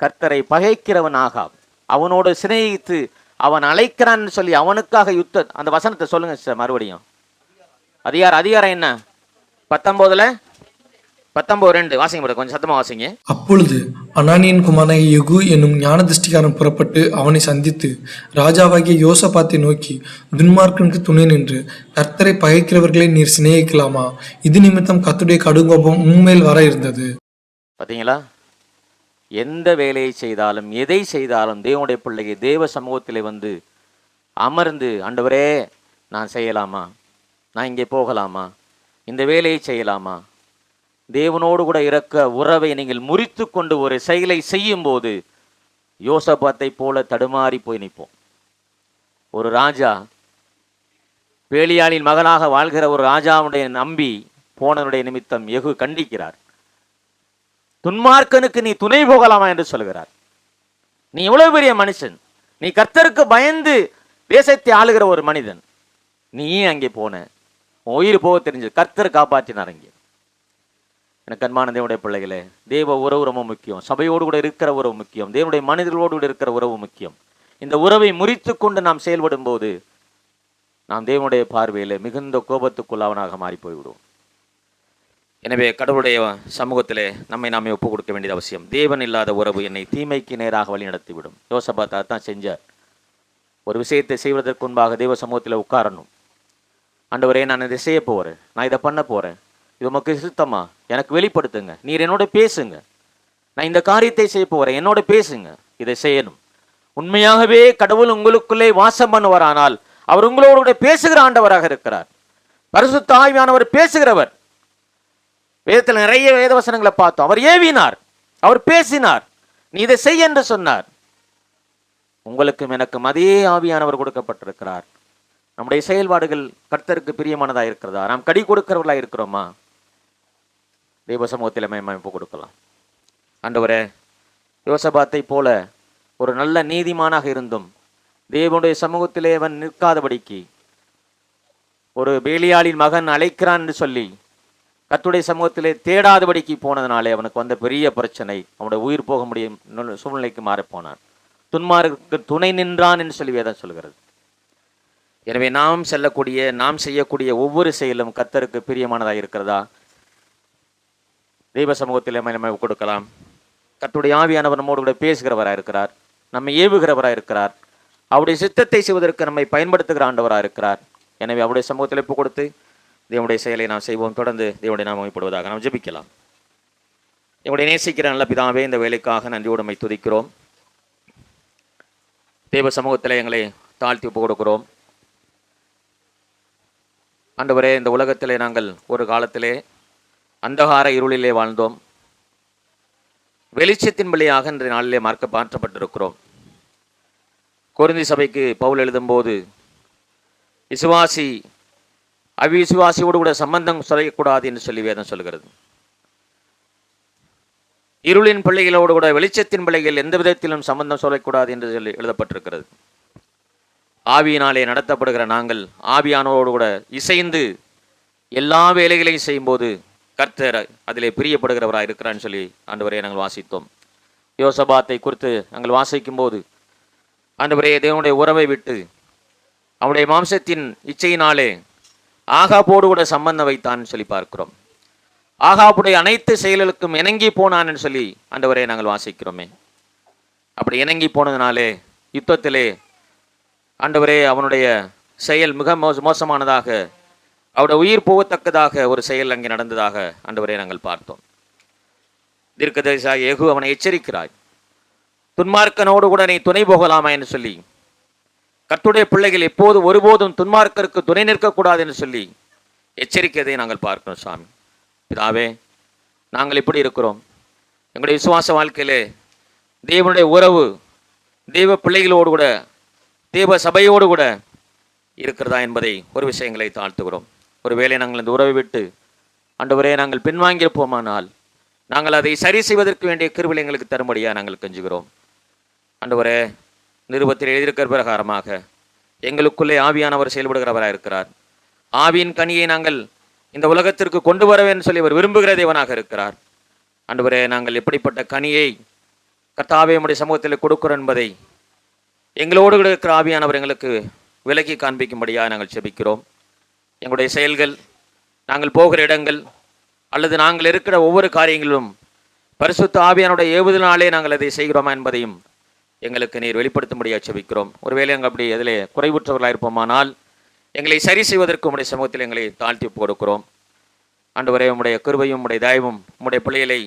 கர்த்தரை பகைக்கிறவன் ஆகாப், அவனோடு சிநேகித்து அவன் அழைக்கிறான்னு சொல்லி அவனுக்காக அந்த வசனத்தை சொல்லுங்க சார் மறுபடியும். அதிகாரம் என்ன? 19:2 வாசிங்க, கொஞ்சம் சத்தமா வாசிங்க. அப்பொழுது அனானியின் குமாரனாகிய யெகூ என்னும் ஞான திருஷ்டிக்காரன் புறப்பட்டு அவனை சந்தித்து ராஜாவாகிய யோசபாத்தை நோக்கி, துன்மார்க்கனுக்கு துணை நின்று கர்த்தரை பகைக்கிறவர்களை நீர் சிநேகிக்கலாமா? இது நிமித்தம் கர்த்தருடைய கடுங்கோபம் உண்மையில் வர இருந்தது. பார்த்தீங்களா? எந்த வேலையை செய்தாலும் எதை செய்தாலும் தேவனுடைய பிள்ளையை தேவ சமூகத்தில் வந்து அமர்ந்து, ஆண்டவரே நான் செய்யலாமா, நான் இங்கே போகலாமா, இந்த வேலையை செய்யலாமா, தேவனோடு கூட இருக்க உறவை நீங்கள் முறித்து கொண்டு ஒரு செயலை செய்யும் போது யோசபாத்தை போல தடுமாறி போய் நிற்போம். ஒரு ராஜா, பேலியாளின் மகனாக வாழ்கிற ஒரு ராஜாவுடைய நம்பி போனனுடைய நிமித்தம் யெகூ கண்டிக்கிறார். துன்மார்க்கனுக்கு நீ துணை போகலாமா என்று சொல்கிறார். நீ எவ்வளவு பெரிய மனுஷன், நீ கர்த்தருக்கு பயந்து தேசத்தை ஆளுகிற ஒரு மனிதன், நீ அங்கே போன, உயிர் போக தெரிஞ்சு கர்த்தர் காப்பாற்றினார். அங்கே எனக்கு அன்பான தேவனுடைய பிள்ளைகளே, தேவ உறவு ரொம்ப முக்கியம். சபையோடு கூட இருக்கிற உறவு முக்கியம். தேவனுடைய மனிதர்களோடு கூட இருக்கிற உறவு முக்கியம். இந்த உறவை முறித்து கொண்டு நாம் செயல்படும் போது நாம் தேவனுடைய பார்வையில் மிகுந்த கோபத்துக்குள்ளாவனாக மாறி போய்விடுவோம். எனவே கடவுளுடைய சமூகத்திலே நம்மை நாமே ஒப்புக் கொடுக்க வேண்டியது அவசியம். தேவன் இல்லாத உறவு என்னை தீமைக்கு நேராக வழி நடத்திவிடும். யோசபாத் தான் செஞ்சார். ஒரு விஷயத்தை செய்வதற்கு முன்பாக தேவ சமூகத்தில் உட்காரணும். ஆண்டவரே நான் இதை செய்ய போகிறேன், நான் இதை பண்ண போகிறேன், இது உமக்கு சுத்தமா, எனக்கு வெளிப்படுத்துங்க, நீர் என்னோட பேசுங்க, நான் இந்த காரியத்தை செய்ய போகிறேன், என்னோட பேசுங்க, இதை செய்யணும். உண்மையாகவே கடவுள் உங்களுக்குள்ளே வாசம் பண்ணுவாரானால் அவர் உங்களோட பேசுகிற ஆண்டவராக இருக்கிறார். பரிசுத்த ஆவியானவர் பேசுகிறவர். வேதத்தில் நிறைய வேத வசனங்களை பார்த்தோம். அவர் ஏவினார், அவர் பேசினார், நீ இதை செய் என்று சொன்னார். உங்களுக்கும் எனக்கும் அதே ஆவியானவர் கொடுக்கப்பட்டிருக்கிறார். நம்முடைய செயல்பாடுகள் கர்த்தருக்கு பிரியமானதாக இருக்கிறதா? நாம் கடி கொடுக்கிறவர்களாக இருக்கிறோமா? தெய்வ சமூகத்தில் மேம்பு கொடுக்கலாம். ஆண்டவரே, யோசபாத்தை போல ஒரு நல்ல நீதிமானாக இருந்தும் தேவனுடைய சமூகத்திலே அவன் நிற்காதபடிக்கு, ஒரு பேலியாளின் மகன் அழைக்கிறான் என்று சொல்லி கர்த்தருடைய சமூகத்திலே தேடாதபடிக்கு போனதுனாலே அவனுக்கு வந்த பெரிய பிரச்சனை, அவனுடைய உயிர் போக முடியும் சூழ்நிலைக்கு மாறப்போனான். துன்மார்க்கு துணை நின்றான் என்று சொல்லி வேதம் சொல்கிறது. எனவே நாம் செய்யக்கூடிய ஒவ்வொரு செயலும் கர்த்தருக்கு பிரியமானதாக இருக்கிறதா? தெய்வ சமூகத்தில் நம்ம கொடுக்கலாம். கர்த்தருடைய ஆவியானவர் நம்மோடு கூட பேசுகிறவராக இருக்கிறார், நம்மை ஏவுகிறவராக இருக்கிறார், அவருடைய சித்தத்தை செய்வதற்கு நம்மை பயன்படுத்துகிற ஆண்டவராக இருக்கிறார். எனவே அவருடைய சமூகத்தில் ஒப்பு கொடுத்து தேவனுடைய செயலை நாம் செய்வோம். தொடர்ந்து தேவனுடைய நாமம் மகிமைப்படுவதாக நாம் ஜெபிக்கலாம். எங்களுடைய நேசிக்கிற நல்ல பிதாவே, இந்த வேலைக்காக நன்றியோடு உம்மை துதிக்கிறோம். தேவ சமூகத்தில் எங்களை தாழ்த்தி ஒப்பு கொடுக்கிறோம். ஆண்டவரே, இந்த உலகத்திலே நாங்கள் ஒரு காலத்திலே அந்தகார இருளிலே வாழ்ந்தோம். வெளிச்சத்தின் வழியாக இன்றைய நாளிலே மாற்றப்பட்டிருக்கிறோம். கொரிந்தி சபைக்கு பவுல் எழுதும்போது, விசுவாசி அவிசுவாசியோடு கூட சம்பந்தம் சொல்லக்கூடாது என்று சொல்லி வேதம் சொல்கிறது. இருளின் பிள்ளைகளோடு கூட வெளிச்சத்தின் பிள்ளைகள் எந்த விதத்திலும் சம்பந்தம் சொல்லக்கூடாது என்று சொல்லி எழுதப்பட்டிருக்கிறது. ஆவியினாலே நடத்தப்படுகிற நாங்கள் ஆவியானோடு கூட இசைந்து எல்லா வேலைகளையும் செய்யும்போது கர்த்தர் அதிலே பிரியப்படுகிறவராக இருக்கிறான்னு சொல்லி ஆண்டவரே நாங்கள் வாசித்தோம். யோசபாத்தை குறித்து நாங்கள் வாசிக்கும் போது, ஆண்டவரே, தேவனுடைய உறவை விட்டு அவனுடைய மாம்சத்தின் இச்சையினாலே ஆகாபோடு கூட சம்பந்தம் வைத்தான்னு சொல்லி பார்க்கிறோம். ஆகாபுடைய அனைத்து செயல்களுக்கும் இணங்கி போனான்னு சொல்லி ஆண்டவரே நாங்கள் வாசிக்கிறோமே. அப்படி இணங்கி போனதுனாலே யுத்தத்திலே ஆண்டவரே அவனுடைய செயல் மிக மோசமானதாக, அவருடைய உயிர் போகத்தக்கதாக ஒரு செயல் அங்கே நடந்ததாக ஆண்டவரே நாங்கள் பார்த்தோம். தீர்க்கதரிசியாகிய யெகூ அவனை எச்சரிக்கிறாய், துன்மார்க்கனோடு கூட நீ துணை போகலாமா என்று சொல்லி. கர்த்தருடைய பிள்ளைகள் எப்போது ஒருபோதும் துன்மார்க்கருக்கு துணை நிற்கக்கூடாது என்று சொல்லி எச்சரிக்கதை நாங்கள் பார்க்கிறோம். சாமி பிதாவே, நாங்கள் எப்படி இருக்கிறோம்? எங்களுடைய விசுவாச வாழ்க்கையிலே தேவனுடைய உறவு தேவ பிள்ளைகளோடு கூட தேவ சபையோடு கூட இருக்கிறதா என்பதை ஒரு விஷயங்களை தாழ்த்துகிறோம். ஒருவேளை நாங்கள் இந்த உறவை விட்டு ஆண்டவரே நாங்கள் பின்வாங்கியிருப்போமானால் நாங்கள் அதை சரி செய்வதற்கு வேண்டிய கிருபையை எங்களுக்கு தரும்படியாக நாங்கள் கெஞ்சுகிறோம். ஆண்டவரே, நிருபத்தில் எழுதியிருக்கிற பிரகாரமாக எங்களுக்குள்ளே ஆவியானவர் செயல்படுகிறவராக இருக்கிறார். ஆவியின் கனியை நாங்கள் இந்த உலகத்திற்கு கொண்டு வரவேன்னு சொல்லி அவர் விரும்புகிற தேவனாக இருக்கிறார். ஆண்டவரே, நாங்கள் எப்படிப்பட்ட கனியை கர்த்தாவே உம்முடைய சமூகத்தில் கொடுக்கிறோம் என்பதை எங்களோடு இருக்கிற ஆவியானவர் எங்களுக்கு விலக்கி காண்பிக்கும்படியாக நாங்கள் செபிக்கிறோம். எங்களுடைய செயல்கள், நாங்கள் போகிற இடங்கள் அல்லது நாங்கள் இருக்கிற ஒவ்வொரு காரியங்களிலும் பரிசுத்த ஆவியானுடைய ஏவுதலினாலே நாங்கள் அதை செய்கிறோமா என்பதையும் எங்களுக்கு நீர் வெளிப்படுத்தும்படியாக செபிக்கிறோம். ஒருவேளை நாங்கள் அப்படி அதிலே குறைவுற்றவர்களாக இருப்போமானால் எங்களை சரி செய்வதற்கு உம்முடைய சமூகத்தில் எங்களை தாழ்த்தி கொடுக்கிறோம். ஆண்டவரே, உம்முடைய கிருபையும் உம்முடைய தயவும் உம்முடைய பிள்ளைகளை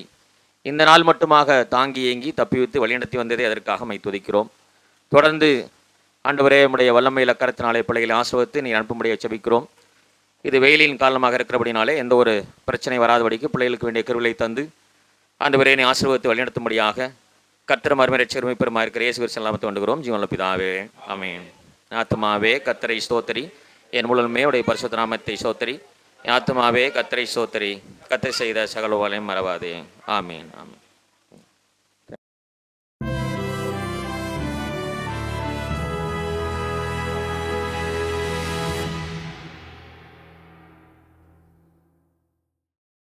இந்த நாள் மட்டுமாக தாங்கி ஏங்கி தப்பிவித்து வழிநடத்தி வந்ததை அதற்காக மை துதிக்கிறோம். தொடர்ந்து ஆண்டவரே, உம்முடைய வல்லமையில் கரத்தினாலே பிள்ளைகளை ஆசிர்வதித்து நீ அனுப்பும்படியாக செபிக்கிறோம். இது வெயிலின் காரணமாக இருக்கிறபடினாலே எந்த ஒரு பிரச்சனை வராதபடிக்கு பிள்ளைகளுக்கு வேண்டிய கிருபையை தந்து ஆண்டவரே நீ ஆசீர்வதித்து வழிநடத்தும்படியாக கர்த்தர் மறுமறைச்செருமை பெருமா இருக்கிற இயேசு கிறிஸ்து நாமத்தை வேண்டுகிறோம். ஜீவனுள்ள பிதாவே, ஆமென். ஆத்துமாவே கர்த்தரை ஸ்தோத்திரி, என் முழுமே உடைய பரிசுத்த நாமத்தை ஸ்தோத்திரி. ஆத்துமாவே கர்த்தரை ஸ்தோத்திரி, கர்த்தர் செய்த சகல வேலையும் மறவாதே. ஆமென், ஆமென்.